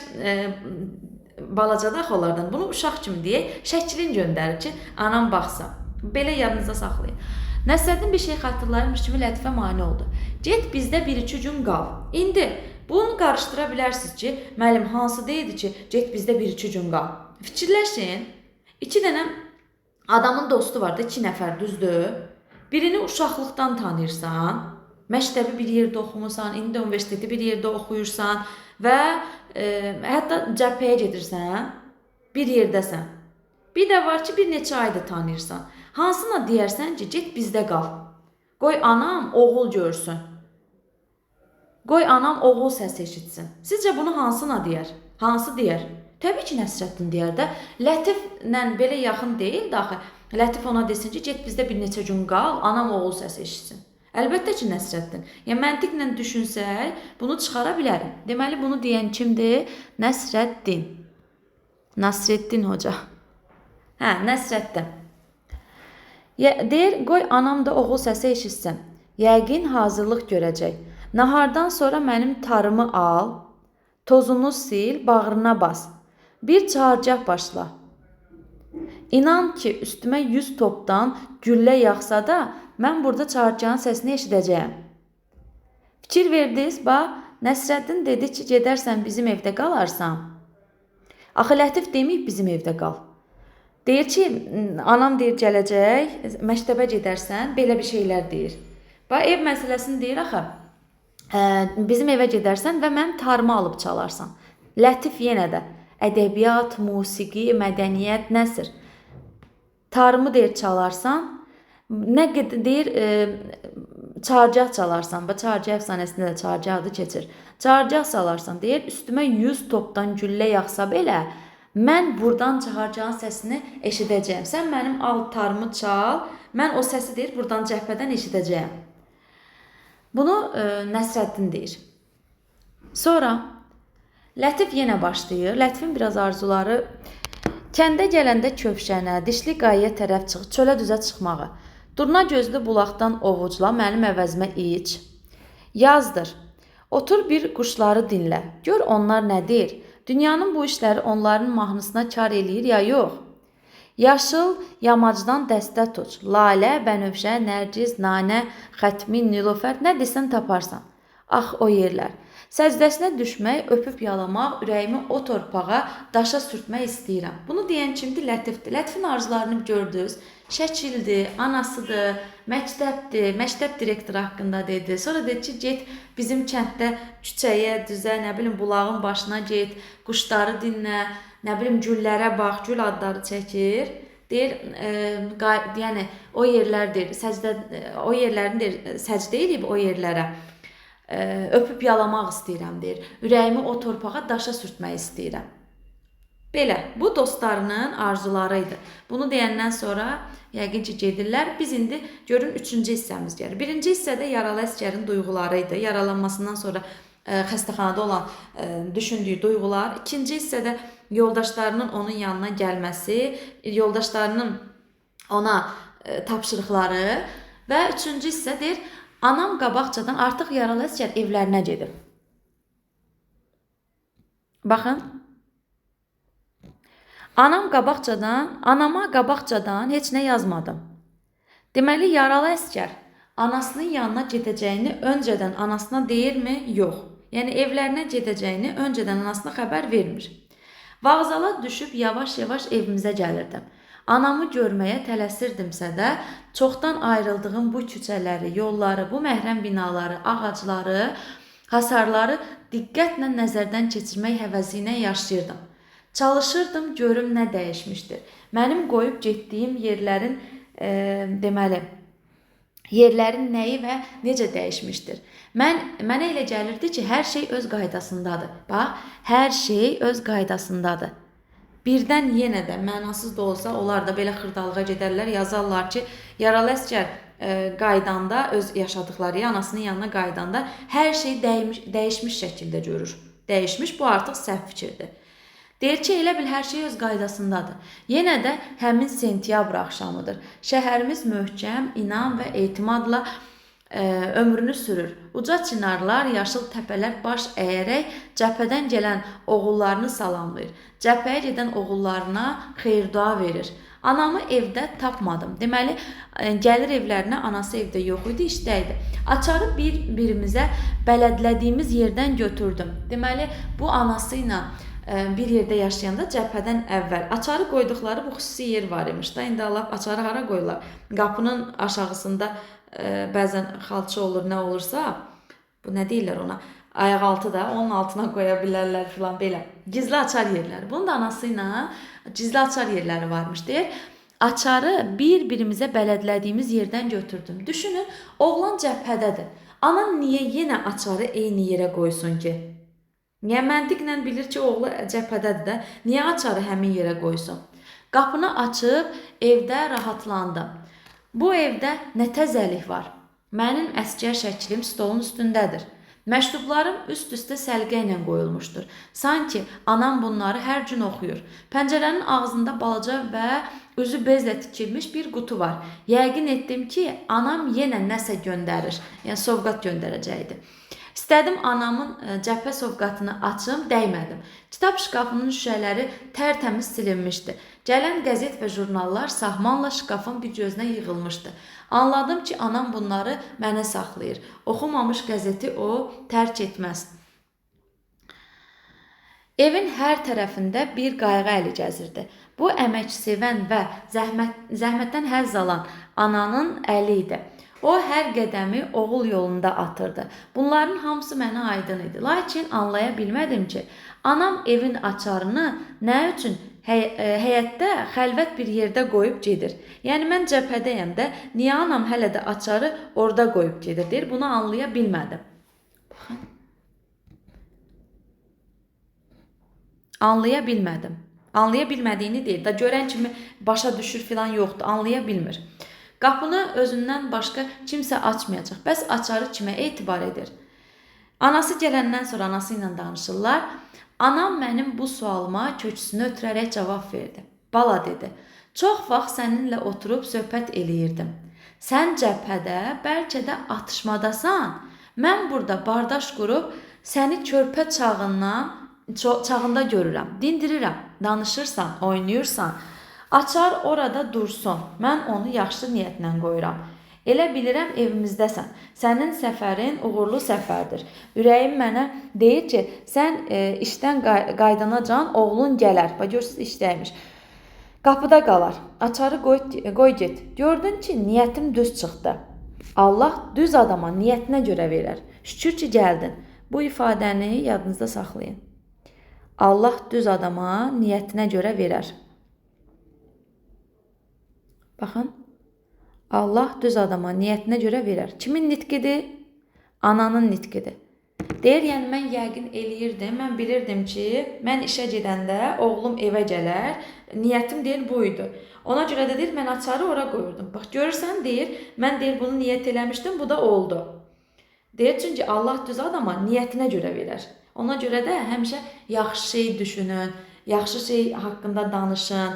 balacada onlardan. Bunu uşaq kimi deyək, şəklini göndərir ki, anam baxsa. Belə yadınıza saxlayın. Nəsrəddin bir şey xatırlayırmış kimi Lətifə mane oldu. Get bizdə 1-2 gün qal. İndi bunu qarışdıra bilərsiniz ki, müəllim hansı deyildi ki, get bizdə 1-2 gün qal. Fikirləşin, 2 dənə adamın dostu var da, 2 nəfər, düzdür? Birini uşaqlıqdan tanıyırsan, məktəbi bir yerdə oxumursan, indi universiteti bir yerdə oxuyursan və hətta cəbhəyə gedirsən, bir yerdəsən. Bir də var ki, bir neçə ayda tanıyırsan. Hansına deyərsən ki, get bizdə qal. Qoy anam oğul görsün. Qoy anam oğul səs eşitsin. Sizcə bunu hansına deyər? Hansı deyər? Təbii ki, Nəsrəddin deyər də. Lətiflə belə yaxın deyil də axı. Lətif ona desin ki, get bizdə bir neçə gün qal, anam oğul səs eşitsin. Əlbəttə ki, Nəsrəddin. Yəni, məntiqlə düşünsək, bunu çıxara bilərim. Deməli, bunu deyən kimdir? Nəsrəddin. Nasreddin hoca. Nəsrəddin. Deyir, qoy anam da oğul səsi eşitsin. Yəqin hazırlıq görəcək. Nahardan sonra mənim tarımı al, tozunu sil, bağrına bas. Bir çağırcaq başla. İnan ki, üstümə 100 topdan güllə yaxsa da, mən burada çağırcağın səsini eşidəcəyəm. Fikir verdiniz, Nəsrəddin dedi ki, gedərsən bizim evdə qalarsan. Axı Lətif deməyib bizim evdə qal. Deyir ki, anam deyir gələcək, məktəbə gedərsən, belə bir şeylər deyir. Ev məsələsini deyir axı, bizim evə gedərsən və mənim tarımı alıb çalarsan. Lətif yenə də ədəbiyyat, musiqi, mədəniyyət, nəsr. Tarımı deyir çalarsan, nə qədər deyir çarcaq çalarsan. Çarcaq əfsanəsində də çarcaq adı keçir. Çarcaq salarsan deyir, üstümə 100 topdan güllə yaxsa belə, mən buradan çağıracağın səsini eşidəcəyəm. Sən mənim tarımı çal, mən o səsi deyir, buradan cəbhədən eşidəcəyəm. Bunu Nəsrəddin deyir. Sonra Lətif yenə başlayır. Lətifin biraz arzuları kəndə gələndə kövşənə, dişli qayıya tərəf çıx, çölə düzə çıxmağı. Durna gözlü bulaqdan ovucla, mənim əvəzimə iç. Yazdır. Otur bir quşları dinlə. Gör onlar nə deyir. Dünyanın bu işləri onların mahnısına kar eləyir ya yox. Yaşıl yamacdan dəstə tuç. Lalə, bənövşə, nərciz, nanə, xətmin, nilofər nə desən taparsan. Ax o yerlər. Səcdəsinə düşmək, öpüb yalamaq, ürəyimi o torpağa, daşa sürtmək istəyirəm. Bunu deyən kimdir? Lətifdir. Lətifin arzularını gördünüz. Şəkildir, anasıdır, məktəbdir, məktəb direktoru haqqında dedi. Sonra dedi ki, get bizim kənddə küçəyə, düzə, nə bilim, bulağın başına get, quşları dinlə, nə bilim, güllərə bax, gül adları çəkir. Deyir, yəni o yerlər deyir, o yerlərin deyir, səcdə edib o yerlərə. Öpüb yalamaq istəyirəm deyir. Ürəyimi o torpağa, daşa sürtmək istəyirəm. Belə, bu dostlarının arzuları idi. Bunu deyəndən sonra yəqin ki, gedirlər. Biz indi görün 3-cü hissəmiz gəlir. 1-ci hissədə yaralı əsgərin duyğuları idi. Yaralanmasından sonra xəstəxanada olan düşündüyü duyğular. 2-ci hissədə yoldaşlarının onun yanına gəlməsi, yoldaşlarının ona tapşırıqları və 3-cü hissə deyir, anam qabaqcadan artıq yaralı əsgər evlərinə gedib. Baxın. Anama qabaqcadan heç nə yazmadım. Deməli, yaralı əsgər anasının yanına gedəcəyini öncədən anasına deyirmi? Yox. Yəni, evlərinə gedəcəyini öncədən anasına xəbər vermir. Vağzala düşüb yavaş-yavaş evimizə gəlirdim. Anamı görməyə tələsirdimsə də, çoxdan ayrıldığım bu küçələri, yolları, bu məhrəm binaları, ağacları, hasarları diqqətlə nəzərdən keçirmək həvəsi ilə yaşayırdım. Çalışırdım, görüm nə dəyişmişdir. Mənim qoyub getdiyim yerlərin, deməli, yerlərin nəyi və necə dəyişmişdir. Mənə elə gəlirdi ki, hər şey öz qaydasındadır. Bax, hər şey öz qaydasındadır. Birdən yenə də mənasız da olsa, onlar da belə xırdalığa gedərlər, yazarlar ki, yaralı əsgər qaydanda, öz yaşadıqları anasının yanına qaydanda hər şey dəyişmiş şəkildə görür. Dəyişmiş, bu artıq səhv fikirdir. Deyir ki, elə bil hər şey öz qaydasındadır. Yenə də həmin sentyabr axşamıdır. Şəhərimiz möhkəm, inan və etimadla ömrünü sürür. Uca çinarlar, yaşıl təpələr baş əyərək cəbhədən gələn oğullarını salamlayır. Cəbhəyə gedən oğullarına xeyir-dua verir. Anamı evdə tapmadım. Deməli, gəlir evlərinə, anası evdə yox idi, işdə idi. Açarı bir-birimizə bələdlədiyimiz yerdən götürdüm. Deməli, bu anası ilə bir yerdə yaşayanda cəbhədən əvvəl açarı qoyduqları bu xüsusi yer var imiş da. İndi Allah açarı hara qoyurlar? Qapının aşağısında bəzən xalça olur, nə olursa, bu nə deyirlər ona? Ayaqaltı da, onun altına qoya bilərlər filan belə. Gizli açar yerləri. Bunun da anası ilə gizli açar yerləri varmış deyir. Açarı bir-birimizə bələdlədiyimiz yerdən götürdüm. Düşünün, oğlan cəbhədədir. Ana niyə yenə açarı eyni yerə qoysun ki? Niyə məntiqlə bilir ki, oğlu cəbhədədir də, niyə açarı həmin yerə qoysun? Qapını açıb evdə rahatlandım. Bu evdə nə təzəlik var? Mənim əsgər şəklim stolun üstündədir. Məktublarım üst-üstə səliqə ilə qoyulmuşdur. Sanki anam bunları hər gün oxuyur. Pəncərənin ağzında balaca və üzü bezlə tikilmiş bir qutu var. Yəqin etdim ki, anam yenə nəsə göndərir. Yəni, sovqat göndərəcəkdir. İstədim anamın cəbhə sovqatını açım, dəymədim. Kitab şkafının şüşələri tərtəmiz silinmişdi. Gələn qəzet və jurnallar sahmanla şkafın bir gözünə yığılmışdı. Anladım ki, anam bunları mənə saxlayır. Oxumamış qəzeti o tərk etməz. Evin hər tərəfində bir qayğı əli gəzirdi. Bu əməksevən və zəhmətdən həzz alan ananın əli idi. O hər qədəmi oğul yolunda atırdı. Bunların hamısı mənə aydın idi. Lakin anlaya bilmədim ki, anam evin açarını nə üçün həyətdə xəlvət bir yerdə qoyub gedir. Yəni, mən cəbhədəyəm də, niyə anam hələ də açarı orada qoyub gedir, deyir. Bunu anlaya bilmədim. Baxın. Anlaya bilmədim. Anlaya bilmədiyini deyir. Da görən kimi başa düşür filan yoxdur. Anlaya bilmir. Qapını özündən başqa kimsə açmayacaq. Bəs açarı kimə etibar edir? Anası gələndən sonra anası ilə danışırlar. Anam mənim bu sualıma köksünü ötürərək cavab verdi. Bala dedi, çox vaxt səninlə oturub söhbət eləyirdim. Sən cəbhədə, bəlkə də atışmadasan. Mən burada bardaş qurub səni körpə çağında görürəm, dindirirəm, danışırsan, oynayırsan. Açar orada dursun, mən onu yaxşı niyyətlə qoyuram. Elə bilirəm evimizdəsən. Sənin səfərin uğurlu səfərdir. Ürəyim mənə deyir ki, sən işdən qaydanacan oğlun gələr. Bax görürsüz işdəymiş. Qapıda qalar. Açarı qoy get. Gördün ki, niyyətim düz çıxdı. Allah düz adama niyyətinə görə verər. Şükür ki, gəldin. Bu ifadəni yadınızda saxlayın. Allah düz adama niyyətinə görə verər. Baxın. Allah düz adama niyyətinə görə verər. Kimin nitqidir? Ananın nitqidir. Deyir, yəni mən yəqin eləyirdim, mən bilirdim ki, mən işə gedəndə oğlum evə gələr, niyyətim deyir bu idi. Ona görə də deyir, mən açarı ora qoyurdum. Bax, görürsən, deyir, mən deyir bunu niyyət eləmişdim, bu da oldu. Deyir, çünki Allah düz adama niyyətinə görə verər. Ona görə də həmişə yaxşı şey düşünün, yaxşı şey haqqında danışın.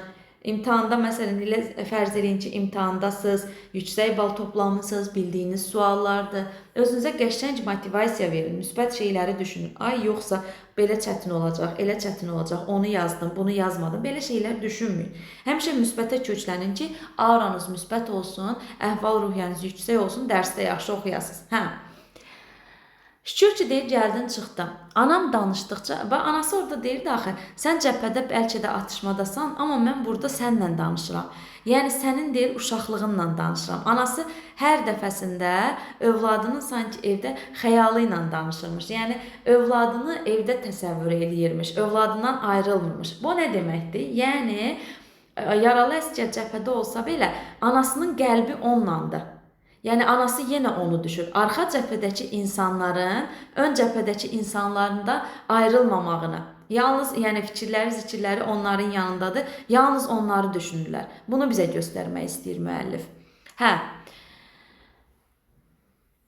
İmtahanda məsələn elə fərz eləyin ki, imtahandasınız, yüksək bal toplamısınız, bildiyiniz suallardır. Özünüzə qəşəng motivasiya verin, müsbət şeyləri düşünün. Ay yoxsa belə çətin olacaq, elə çətin olacaq, onu yazdım, bunu yazmadım. Belə şeylər düşünməyin. Həmişə müsbətə köklənin ki, auranız müsbət olsun, əhval-ruhiyyəniz yüksək olsun, dərsdə yaxşı oxuyasınız. Hə. Şükür ki, deyir, gəldin, çıxdın. Anam danışdıqca, və anası orada deyirdi, axı, sən cəbhədə bəlkə də atışmadasan, amma mən burada sənlə danışıram. Yəni, sənin deyir, uşaqlığınla danışıram. Anası hər dəfəsində övladının sanki evdə xəyalı ilə danışırmış. Yəni, övladını evdə təsəvvür eləyirmiş, övladından ayrılmırmış. Bu nə deməkdir? Yəni, yaralı əsgər cəbhədə olsa belə, anasının qəlbi onlandır. Yəni, anası yenə onu düşür. Arxa cəbhədəki insanların, ön cəbhədəki insanların da ayrılmamağını. Yalnız, yəni fikirləri, zikirləri onların yanındadır. Yalnız onları düşünürlər. Bunu bizə göstərmək istəyir müəllif. Hə.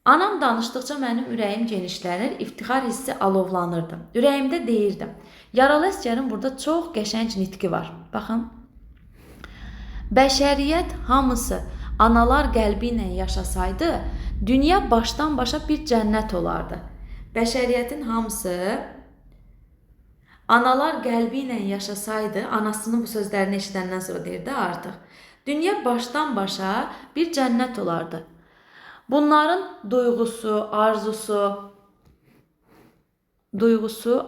Anam danışdıqca mənim ürəyim genişlənir, iftixar hissi alovlanırdı. Ürəyimdə deyirdim. Yaralı əsgərin burada çox qəşəng nitqi var. Baxın. Bəşəriyyət hamısı analar qəlbi ilə yaşasaydı, dünya başdan başa bir cənnət olardı. Bəşəriyyətin hamısı analar qəlbi ilə yaşasaydı, anasının bu sözlərini eşidəndən sonra deyirdi artıq. Dünya başdan başa bir cənnət olardı. Bunların duyğusu,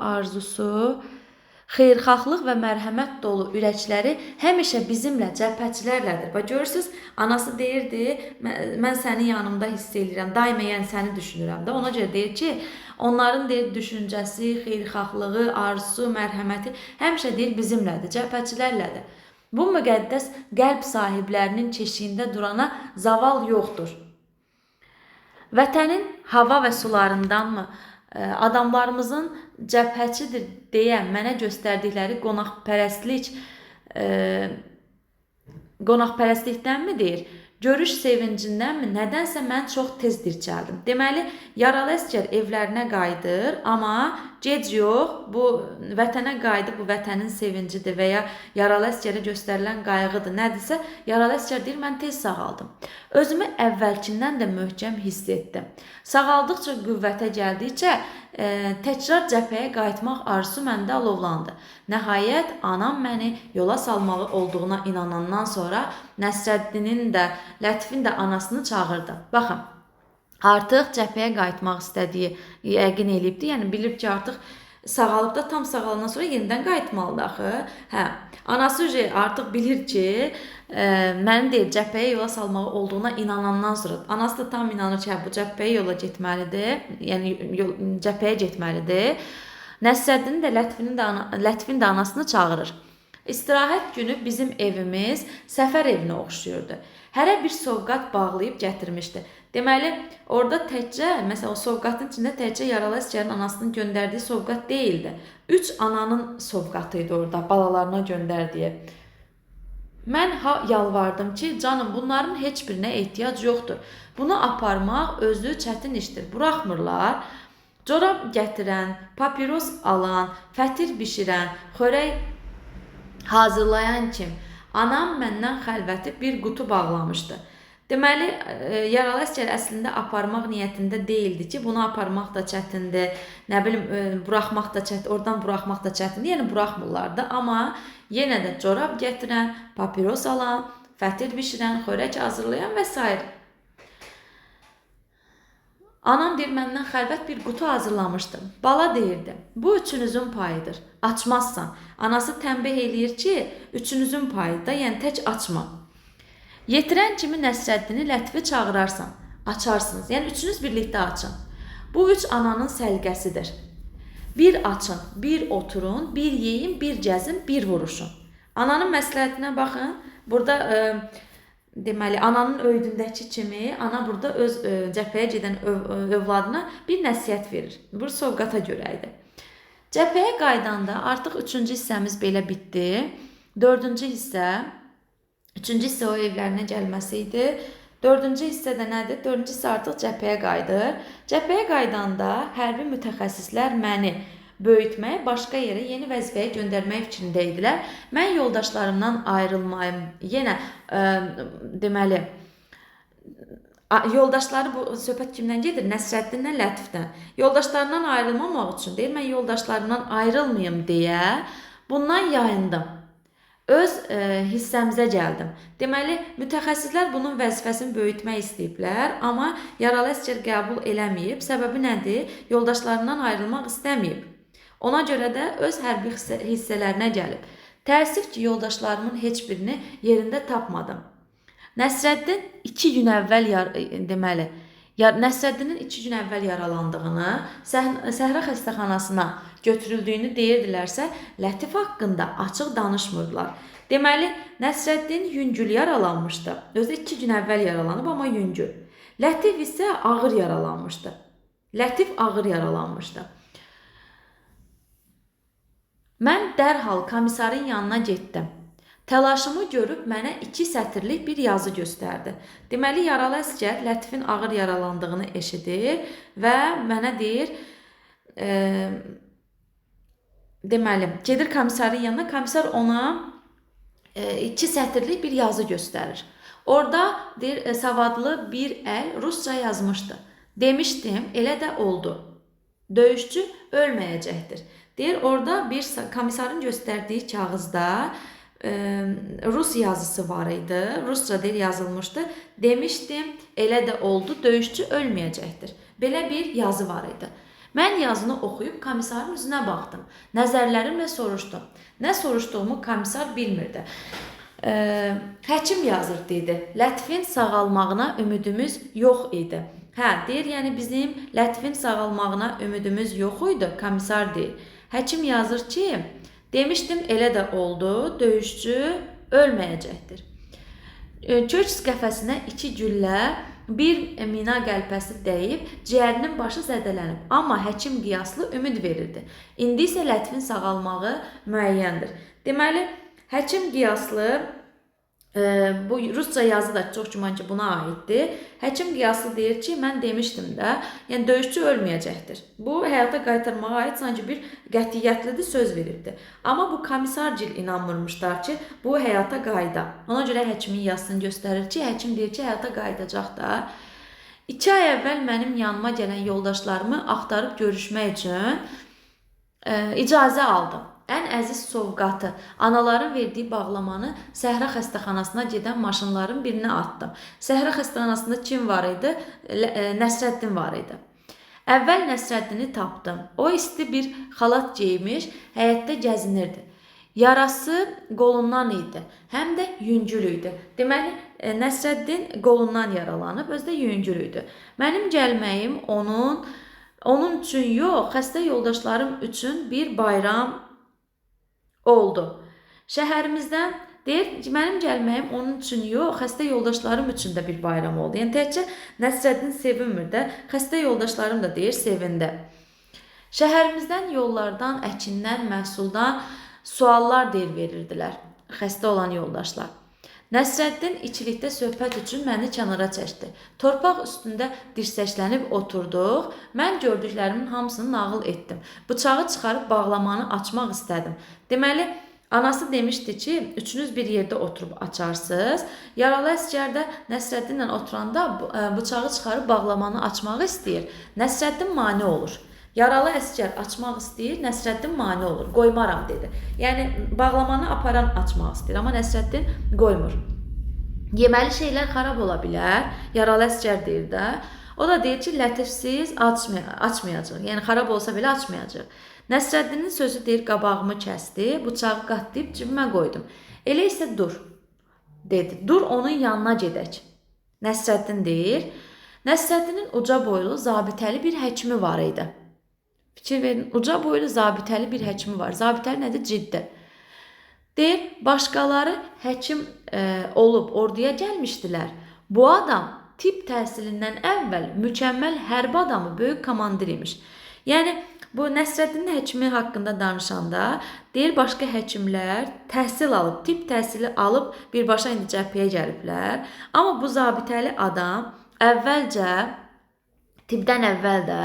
arzusu, xeyirxahlıq və mərhəmət dolu ürəkləri həmişə bizimlə, cəbhəçilərlədir. Bax, görürsünüz, anası deyirdi, mən səni yanımda hiss edirəm, daima yəni səni düşünürəm də. Ona görə deyir ki, onların deyir, düşüncəsi, xeyirxahlığı, arzusu, mərhəməti həmişə deyir bizimlədir, cəbhəçilərlədir. Bu müqəddəs qəlb sahiblərinin keşiyində durana zaval yoxdur. Vətənin hava və sularındanmı, adamlarımızın cəbhəçidir deyə mənə göstərdikləri qonaqpərəstlikdənmi deyir, görüş sevincindənmi, nədənsə mən çox tez dirçəldim. Deməli, yaralı əsgər evlərinə qayıdır, amma gec yox, bu vətənə qayıdıb, bu vətənin sevincidir və ya yaralı əsgərə göstərilən qayğıdır. Nədirsə, yaralı əsgər deyir, mən tez sağaldım. Özümü əvvəlkindən də möhkəm hiss etdim. Sağaldıqca, qüvvətə gəldikcə, təkrar cəbhəyə qayıtmaq arzusu məndə alovlandı. Nəhayət, anam məni yola salmalı olduğuna inanandan sonra Nəsrəddinin də, Lətifin də anasını çağırdı. Baxın, artıq cəbhəyə qayıtmaq istədiyi yəqin eləyibdi. Yəni, bilib ki, artıq sağalıb da tam sağalandan sonra yenidən qayıtmalıdır axı. Hə, anası artıq bilir ki, mənim deyil, cəbhəyə yola salmağı olduğuna inanandan sonra, anası da tam inanır ki, bu cəbhəyə yola getməlidir, yəni cəbhəyə getməlidir. Nəsrəddin də Lətifin də anasını çağırır. İstirahət günü bizim evimiz səfər evinə oxşuyurdu. Hərə bir sovqat bağlayıb gətirmişdi. Deməli, orada təkcə, məsələn, o sovqatın içində təkcə yaralı əsgərin anasının göndərdiyi sovqat deyildi. 3 ananın sovqatı idi orada, balalarına göndərdiyi. Mən yalvardım ki, canım, bunların heç birinə ehtiyac yoxdur. Bunu aparmaq özü çətin işdir, buraxmırlar. Corab gətirən, papiros alan, fətir bişirən, xörək hazırlayan kim? Anam məndən xəlvəti bir qutu bağlamışdı. Deməli, yaralı əsgər əslində aparmaq niyyətində deyildi ki, bunu aparmaq da çətindir, nə bilim, buraxmaq da çətindir, oradan buraxmaq da çətindir, yəni buraxmırlardı. Amma yenə də corab gətirən, papiros alan, fətir bişirən, xörək hazırlayan və s. Anam deyir, məndən xəlvət bir qutu hazırlamışdım. Bala deyirdi, bu üçünüzün payıdır. Açmazsan. Anası tənbih eləyir ki, üçünüzün payıdır, yəni tək açma. Yetirən kimi Nəsrəddini, Lətifi çağırarsan, açarsınız. Yəni üçünüz birlikdə açın. Bu üç ananın səliqəsidir. Bir açın, bir oturun, bir yeyin, bir gəzin, bir vuruşun. Ananın məsləhətinə baxın. Burada deməli, ananın öydündəki kimi ana burada öz cəbhəyə gedən övladına bir nəsihət verir. Bu sovqata görə idi. Cəbhəyə qaydanda artıq 3-cü hissəmiz belə bitdi. 4-cü hissə, 3-cü hissə o evlərinə gəlməsi idi. 4-cü hissədə nədir? 4-cü hissə artıq cəbhəyə qayıdır. Cəbhəyə qaydanda hərbi mütəxəssislər məni böyütməyə, başqa yerə, yeni vəzifəyə göndərmək fikrində idilər. Mən yoldaşlarımdan ayrılmayım. Yenə deməli, yoldaşları, bu söhbət kimdən gedir? Nəsrəddindən, Lətifdən. Yoldaşlarından ayrılmamaq üçün deyir, mən yoldaşlarımdan ayrılmayım deyə bundan yayındım. Öz hissəmizə gəldim. Deməli, mütəxəssislər bunun vəzifəsini böyütmək istəyiblər, amma yaralı əsgər qəbul eləməyib. Səbəbi nədir? Yoldaşlarından ayrılmaq istəməyib. Ona görə də öz hərbi hissələrinə gəlib. Təəssüf ki, yoldaşlarımın heç birini yerində tapmadım. Nəsrəddin 2 gün əvvəl Nəsrəddinin 2 gün əvvəl yaralandığını, Səhra xəstəxanasına götürüldüyünü deyirdilərsə, Lətif haqqında açıq danışmırdılar. Deməli, Nəsrəddin yüngül yaralanmışdı. Özü 2 gün əvvəl yaralanıb, amma yüngül. Lətif isə ağır yaralanmışdı. Mən dərhal komissarın yanına getdim. Təlaşımı görüb mənə 2 sətirlik bir yazı göstərdi. Deməli, yaralı əsgər Lətifin ağır yaralandığını eşidir və mənə deyir, deməli, gedir komissarın yanına, komissar ona 2 sətirlik bir yazı göstərir. Orada deyir, savadlı bir əl rusca yazmışdı. Demişdim, elə də oldu. Döyüşçü ölməyəcəkdir. Deyir, orada bir komissarın göstərdiyi kağızda Rus yazısı var idi. Rusca deyir, yazılmışdı. Demişdim, elə də oldu, döyüşçü ölməyəcəkdir. Belə bir yazı var idi. Mən yazını oxuyub komissarın üzünə baxdım. Nəzərlərimlə soruşdum. Nə soruşduğumu komissar bilmirdi. Həkim yazır, dedi. Lətifin sağalmağına ümidimiz yox idi. Deyir, yəni bizim Lətifin sağalmağına ümidimiz yox idi, komissar deyir. Həkim yazır ki, demişdim, elə də oldu, döyüşçü ölməyəcəkdir. Köks qəfəsinə 2 güllə, bir mina qəlpəsi dəyib, ciyərinin başı zədələnib. Amma həkim qiyaslı ümid verirdi. İndi isə Lətifin sağalmağı müəyyəndir. Deməli, həkim qiyaslı, bu rusca yazı da çox güman ki buna aiddir. Həkim qiyaslı deyir ki, mən demişdim də, yəni döyüşçü ölməyəcəkdir. Bu həyata qaytarmağa aid sanki bir qətiyyətlidir, söz veribdi. Amma bu komissarcil inanmırmışlar ki, bu həyata qayda. Ona görə həkimin yazısını göstərir ki, həkim deyir ki, həyata qaydacaq da. 2 ay əvvəl mənim yanıma gələn yoldaşlarımı axtarıb görüşmək üçün icazə aldım. Ən əziz sovqatı, anaların verdiyi bağlamanı Səhra xəstəxanasına gedən maşınların birinə atdım. Səhra xəstəxanasında kim var idi? Nəsrəddin var idi. Əvvəl Nəsrəddini tapdım. O isti bir xalat geymiş, həyətdə gəzinirdi. Yarası qolundan idi, həm də yüngül idi. Deməli, Nəsrəddin qolundan yaralanıb, özü də yüngül idi. Mənim gəlməyim onun üçün yox, xəstə yoldaşlarım üçün bir bayram oldu. Şəhərimizdən deyir, mənim gəlməyim onun üçün yox, xəstə yoldaşlarım üçün də bir bayram oldu. Yəni təkcə Nəsrəddin sevinmir də, xəstə yoldaşlarım da deyir, sevindi. Şəhərimizdən yollardan, əkindən, məhsuldan suallar deyir verirdilər xəstə olan yoldaşlar. Nəsrəddin ikilikdə söhbət üçün məni kənara çəkdi. Torpaq üstündə dirsəklənib oturduq. Mən gördüklərimin hamısını nağıl etdim. Bıçağı çıxarıb bağlamanı açmaq istədim. Deməli, anası demişdi ki, üçünüz bir yerdə oturub açarsınız. Yaralı əsgər də Nəsrəddinlə oturanda bıçağı çıxarıb bağlamanı açmağı istəyir. Nəsrəddin mane olur. Yaralı əsgər açmaq istəyir, Nəsrəddin mane olur. Qoymaram, dedi. Yəni, bağlamanı aparan açmaq istəyir, amma Nəsrəddin qoymur. Yeməli şeylər xarab ola bilər, yaralı əsgər deyir də. O da deyir ki, Lətifsiz açmayacaq. Yəni xarab olsa belə açmayacaq. Nəsrəddinin sözü deyir, qabağımı kəsdi, bıçağı qatlayıb cibimə qoydum. Elə isə dur, dedi. Dur, onun yanına gedək. Nəsrəddin deyir. Nəsrəddinin uca boylu, zabitəli bir həkimi var idi. Fikir verin, uca boylu, zabitəli bir həkimi var. Zabitəli nədir? Ciddi. Deyir, başqaları həkim olub orduya gəlmişdilər. Bu adam tibb təhsilindən əvvəl mükəmməl hərbi adamı, böyük komandir imiş. Yəni, bu Nəsrəddinin həkimi haqqında danışanda deyir, başqa həkimlər təhsil alıb, tibb təhsili alıb birbaşa indi cəbhəyə gəliblər. Amma bu zabitəli adam əvvəlcə, tibbdən əvvəl də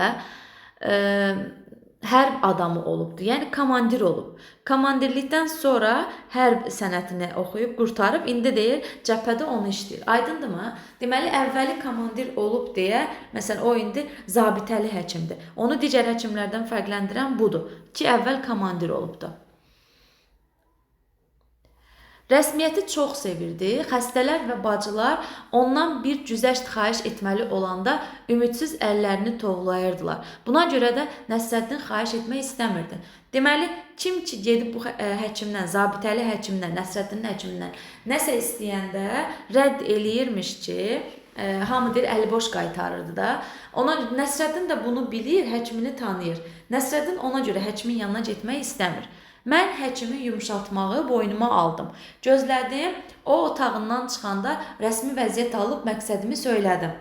hərb adamı olubdur, yəni komandir olub. Komandirlikdən sonra hərb sənətini oxuyub, qurtarıb, indi deyir, cəbhədə onu işləyir. Aydındırmı? Deməli, əvvəli komandir olub deyə, məsələn, o indi zabitəli həkimdir. Onu digər həkimlərdən fərqləndirən budur ki, əvvəl komandir olubdur. Rəsmiyyəti çox sevirdi. Xəstələr və bacılar ondan bir güzəşt xahiş etməli olanda ümidsiz əllərini tovlayırdılar. Buna görə də Nəsrəddin xahiş etmək istəmirdi. Deməli, kim ki gedib bu həkimdən, zabitəli həkimdən, Nəsrəddinin həkimindən nəsə istəyəndə rədd eləyirmiş ki, hamı deyir, əli boş qaytarırdı da. Nəsrəddin də bunu bilir, həkimini tanıyır. Nəsrəddin ona görə həkimin yanına getmək istəmir. Mən həkimi yumşaltmağı boynuma aldım. Gözlədim, o otağından çıxanda rəsmi vəziyyət alıb məqsədimi söylədim.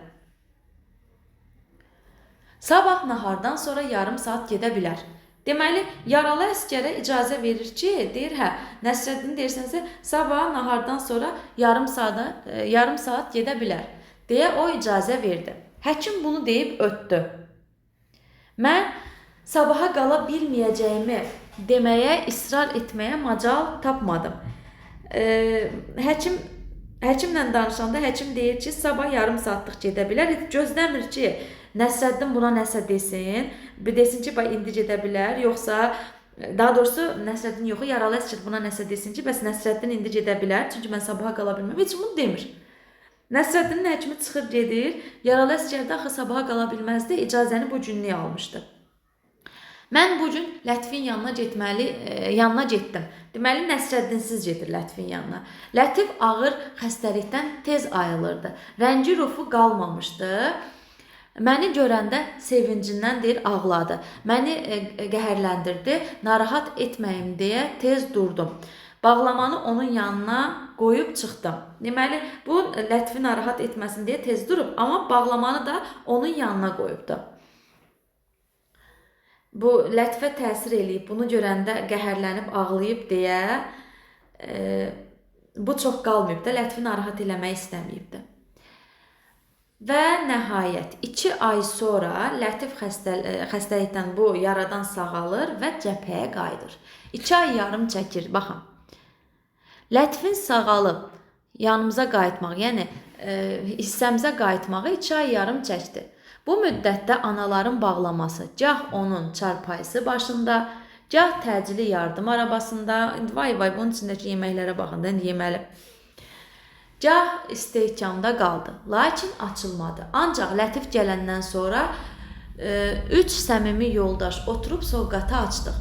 Sabah nahardan sonra yarım saat gedə bilər. Deməli, yaralı əskərə icazə verir ki, deyir, Nəsrəddin deyirsənsə, sabah nahardan sonra yarım saat gedə bilər, deyə o icazə verdi. Həkim bunu deyib ötdü. Mən sabaha qala bilməyəcəyimi deməyə, israr etməyə macal tapmadım. Həkimlə danışanda həkim deyir ki, sabah yarım saatlıq gedə bilər. Gözləmir ki, Nəsrəddin buna nəsə desin. Desin ki, indi gedə bilər, yoxsa, daha doğrusu Nəsrəddin yox, yaralı əskər buna nəsə desin ki, bəs Nəsrəddin indi gedə bilər, çünki mən sabaha qala bilməm. Heç bunu demir. Nəsrəddinin həkimi çıxır gedir, yaralı əskər də axı sabaha qala bilməzdi, icazəni bu günlük almışdı. Mən bu gün Lətifin yanına getdim. Deməli, Nəsrəddinsiz gedir Lətifin yanına. Lətif ağır xəstəlikdən tez ayılırdı. Rəngi rufu qalmamışdı. Məni görəndə sevincindən deyir, ağladı. Məni qəhərləndirdi, narahat etməyim deyə tez durdum. Bağlamanı onun yanına qoyub çıxdım. Deməli, bu Lətifi narahat etməsin deyə tez durub, amma bağlamanı da onun yanına qoyubdu. Bu Lətifə təsir eləyib, bunu görəndə qəhərlənib, ağlayıb deyə bu çox qalmayıb da, Lətifi narahat eləmək istəməyibdi. Və nəhayət 2 ay sonra Lətif xəstəlikdən bu yaradan sağalır və cəbhəyə qayıdır. 2 ay yarım çəkir, baxın. Lətifin sağalıb yanımıza qayıtmaq, yəni hissəmizə qayıtmağı 2 ay yarım çəkdi. Bu müddətdə anaların bağlaması, gah onun çarpayısı başında, gah təcili yardım arabasında, vay, bunun içindəki yeməklərə baxın, yeməli. Gah istehkamda qaldı, lakin açılmadı. Ancaq Lətif gələndən sonra 3 səmimi yoldaş oturub sovqatı açdıq.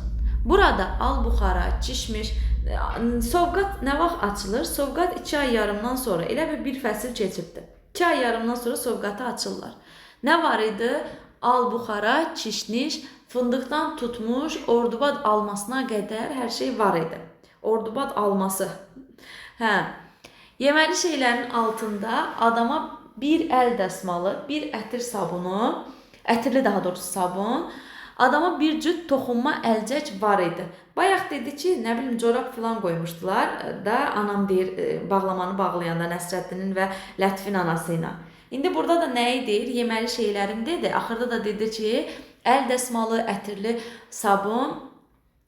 Burada al-buxara, kişmiş, sovqat nə vaxt açılır? Sovqat 2 ay yarımdan sonra, elə bir fəsil keçibdir. 2 ay yarımdan sonra sovqatı açırlar. Nə var idi? Al-buxara, kişniş, fındıqdan tutmuş, ordubad almasına qədər hər şey var idi. Ordubad alması. Yeməli şeylərin altında adama bir əl dəsmalı, bir ətir sabunu, ətirli daha doğrusu sabun, adama bir cüt toxunma əlcək var idi. Bayaq dedi ki, nə bilim, corab filan qoymuşdular da, anam deyir, bağlamanı bağlayanda Nəsrəddinin və Lətifin anası ilə. İndi burada da nəyi deyir? Yeməli şeylərim dedi. Axırda da dedi ki, əl dəsmalı, ətirli sabun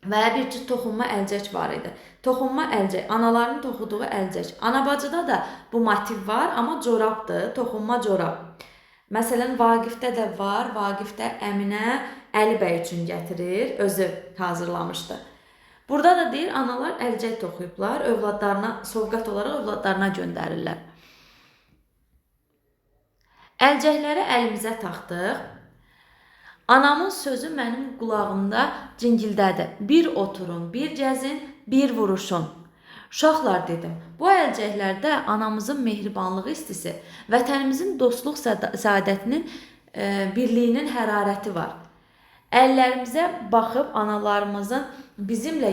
və bir cüt toxunma əlcək var idi. Toxunma əlcək, anaların toxuduğu əlcək. Anabacıda da bu motiv var, amma corabdır, toxunma corab. Məsələn, Vaqifdə də var. Vaqifdə Əminə Əli bəy üçün gətirir, özü hazırlamışdı. Burada da deyir, analar əlcək toxuyublar, övladlarına, sovqat olaraq övladlarına göndərirlər. Əlcəkləri əlimizə taxdıq. Anamın sözü mənim qulağımda cingildədi. Bir oturun, bir gəzin, bir vuruşun. Uşaqlar dedim, bu əlcəklərdə anamızın mehribanlığı istisi, vətənimizin dostluq səadətinin, birliyinin hərarəti var. Əllərimizə baxıb analarımızın bizimlə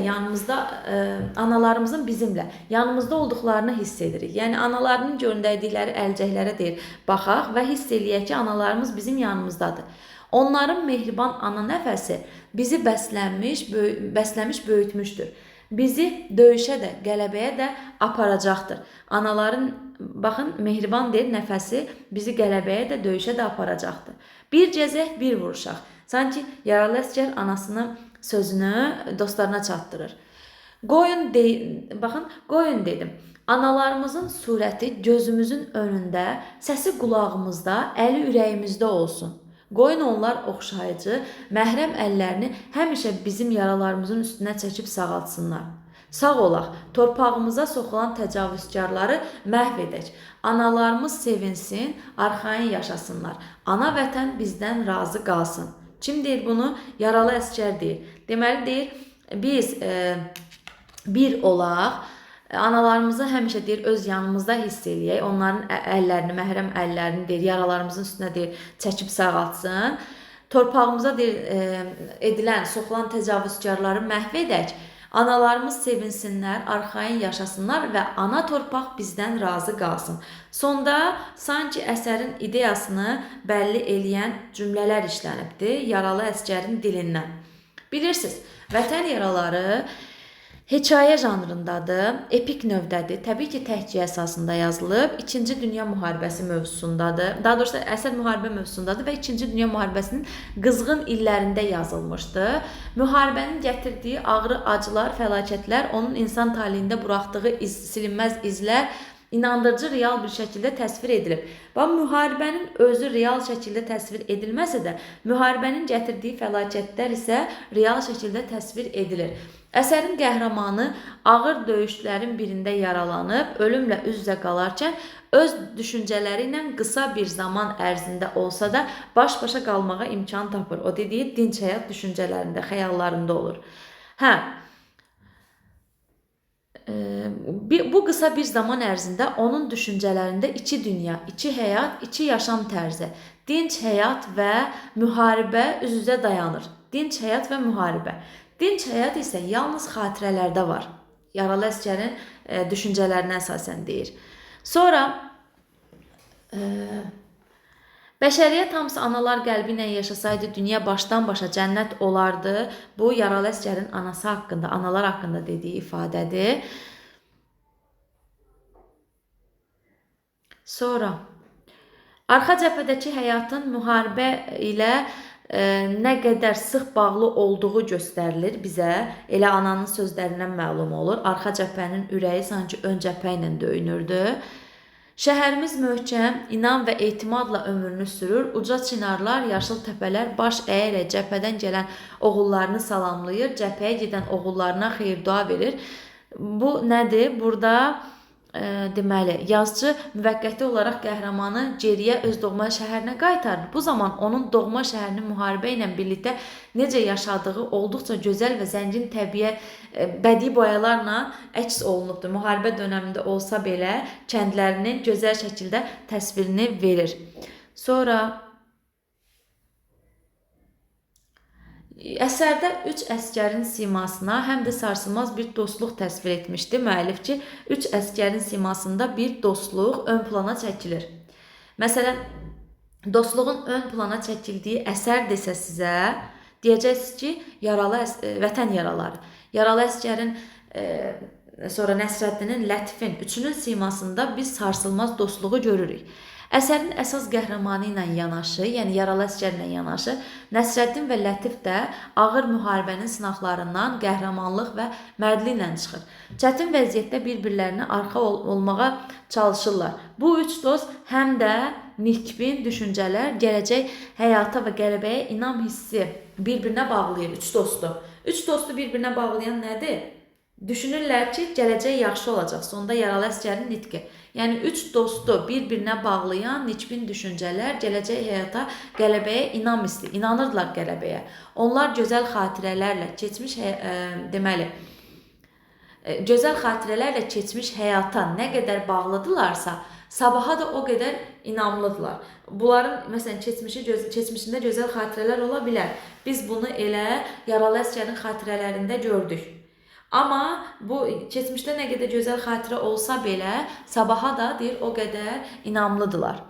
yanımızda olduqlarını hiss edirik. Yəni analarının göndərdikləri əlcəklərə deyir, baxaq və hiss eləyək ki, analarımız bizim yanımızdadır. Onların mehriban ana nəfəsi bizi bəsləmiş, böyütmüşdür. Bizi döyüşə də, qələbəyə də aparacaqdır. Anaların, baxın, mehriban deyir, nəfəsi bizi qələbəyə də, döyüşə də aparacaqdır. Bir gəzək, bir vuruşaq. Sanki yaralı əsgər anasının sözünü dostlarına çatdırır. Qoyun dedim. Analarımızın surəti gözümüzün önündə, səsi qulağımızda, əli ürəyimizdə olsun. Qoyun onlar oxşayıcı, məhrəm əllərini həmişə bizim yaralarımızın üstünə çəkib sağaltsınlar. Sağ olaq, torpağımıza soxulan təcavüzkarları məhv edək. Analarımız sevinsin, arxayın yaşasınlar. Ana vətən bizdən razı qalsın. Kim deyir bunu? Yaralı əsgər deyir. Deməli deyir, biz bir olaq, analarımızı həmişə deyir öz yanımızda hiss eləyək. Onların əllərini, məhrəm əllərini deyir, yaralarımızın üstünə deyir, çəkib sağaltsın. Torpağımıza deyir, edilən, soxulan təcavüzkarları məhv edək. Analarımız sevinsinlər, arxayın yaşasınlar və ana torpaq bizdən razı qalsın. Sonda sanki əsərin ideyasını bəlli eləyən cümlələr işlənibdir yaralı əsgərin dilindən. Bilirsiniz, vətən yaraları hekayə janrındadır, epik növdədir. Təbii ki, təhkiyə əsasında yazılıb. İkinci Dünya müharibəsi mövzusundadır. Daha doğrusu əsər müharibə mövzusundadır və İkinci Dünya müharibəsinin qızğın illərində yazılmışdı. Müharibənin gətirdiyi ağrı, acılar, fəlakətlər, onun insan taleyində buraxdığı silinməz izlər inandırıcı, real bir şəkildə təsvir edilib. Və müharibənin özü real şəkildə təsvir edilməsə də, müharibənin gətirdiyi fəlakətlər isə real şəkildə təsvir edilir. Əsərin qəhrəmanı ağır döyüşlərin birində yaralanıb, ölümlə üz-üzə qalarkən öz düşüncələri ilə qısa bir zaman ərzində olsa da baş-başa qalmağa imkan tapır. O dediyi dinc həyat düşüncələrində, xəyallarında olur. Bu qısa bir zaman ərzində onun düşüncələrində iki dünya, iki həyat, iki yaşam tərzi, dinc həyat və müharibə üz-üzə dayanır. Dinc həyat və müharibə. Dinc həyat isə yalnız xatirələrdə var. Yaralı əsgərin düşüncələrinə əsasən deyir. Sonra bəşəriyyət hamısı analar qəlbi ilə yaşasaydı dünya başdan başa cənnət olardı. Bu yaralı əsgərin anası haqqında, analar haqqında dediyi ifadədir. Sonra arxa cəbhədəki həyatın müharibə ilə nə qədər sıx bağlı olduğu göstərilir bizə. Elə ananın sözlərindən məlum olur. Arxa cəbhənin ürəyi sanki ön cəbhə ilə döyünürdü. Şəhərimiz möhkəm, inan və etimadla ömrünü sürür. Uca çinarlar, yaşıl təpələr baş əyərək cəbhədən gələn oğullarını salamlayır. Cəbhəyə gedən oğullarına xeyir-dua verir. Bu nədir? Burada deməli, yazıcı müvəqqəti olaraq qəhrəmanı geriyə öz doğma şəhərinə qaytarır. Bu zaman onun doğma şəhərinin müharibə ilə birlikdə necə yaşadığı olduqca gözəl və zəngin bədii boyalarla əks olunubdur. Müharibə dönəmində olsa belə kəndlərinin gözəl şəkildə təsvirini verir. Sonra əsərdə üç əsgərin simasına həm də sarsılmaz bir dostluq təsvir etmişdi müəllif ki, üç əsgərin simasında bir dostluq ön plana çəkilir. Məsələn, dostluğun ön plana çəkildiyi əsər desə sizə, deyəcəksiniz ki, vətən yaraları. Yaralı əsgərin, sonra Nəsrəddinin, Lətifin, üçünün simasında biz sarsılmaz dostluğu görürük. Əsərin əsas qəhrəmanı ilə yanaşı, yəni yaralı əsgərlə yanaşı, Nəsrəddin və Lətif də ağır müharibənin sınaqlarından qəhrəmanlıq və mərdliklə çıxır. Çətin vəziyyətdə bir-birlərinə arxa olmağa çalışırlar. Bu üç dost həm də nikbin düşüncələr, gələcək həyata və qələbəyə inam hissi bir-birinə bağlayır üç dostu. Üç dostu bir-birinə bağlayan nədir? Düşünürlər ki, gələcək yaxşı olacaq. Sonda yaralı əsgərin nitqi. Yəni üç dostu bir-birinə bağlayan nikbin düşüncələr gələcək həyata qələbəyə inam hissi, inanırdılar qələbəyə. Onlar gözəl xatirələrlə gözəl xatirələrlə keçmiş həyata nə qədər bağlıdılarsa, sabaha da o qədər inamlıdılar. Bunların məsələn keçmişində gözəl xatirələr ola bilər. Biz bunu elə yaralı əsgərin xatirələrində gördük. Amma bu keçmişdə nə qədər gözəl xatirə olsa belə, sabaha da deyir o qədər inamlıdılar.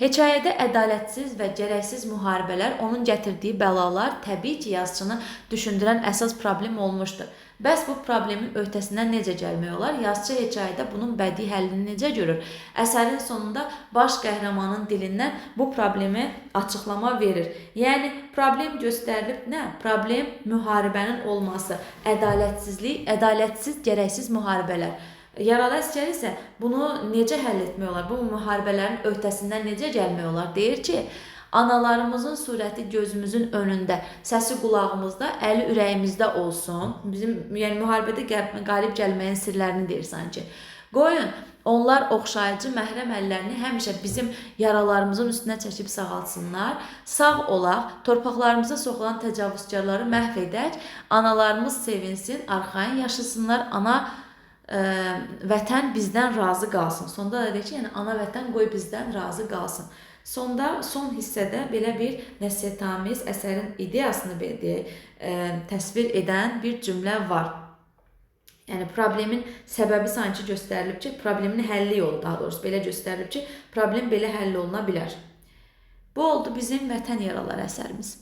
Hekayədə ədalətsiz və gərəksiz müharibələr, onun gətirdiyi bəlalar təbii ki, yazıçını düşündürən əsas problem olmuşdur. Bəs bu problemin öhdəsindən necə gəlmək olar? Yazıçı hekayədə bunun bədii həllini necə görür? Əsərin sonunda baş qəhrəmanın dilindən bu problemi açıqlama verir. Yəni, problem göstərilib nə? Problem müharibənin olması, ədalətsiz, gərəksiz müharibələr. Yaralı əsgər isə bunu necə həll etmək olar? Bu müharibələrin öhdəsindən necə gəlmək olar? Deyir ki, analarımızın surəti gözümüzün önündə, səsi qulağımızda, əli ürəyimizdə olsun. Bizim müharibədə qalib gəlməyin sirlərini deyir sanki. Qoyun, onlar oxşayıcı məhrəm əllərini həmişə bizim yaralarımızın üstünə çəkib sağaltsınlar. Sağ olaq, torpaqlarımıza soxulan təcavüzkarları məhv edək, analarımız sevinsin, arxayın yaşasınlar, vətən bizdən razı qalsın. Sonda da deyir ki, yəni ana vətən qoy bizdən razı qalsın. Sonda, son hissədə belə bir nəsihətamiz əsərin ideyasını təsvir edən bir cümlə var. Yəni problemin səbəbi sanki göstərilib ki, problemin həlli yolu daha doğrusu belə göstərilib ki, problem belə həll oluna bilər. Bu oldu bizim Vətən Yaraları əsərimiz.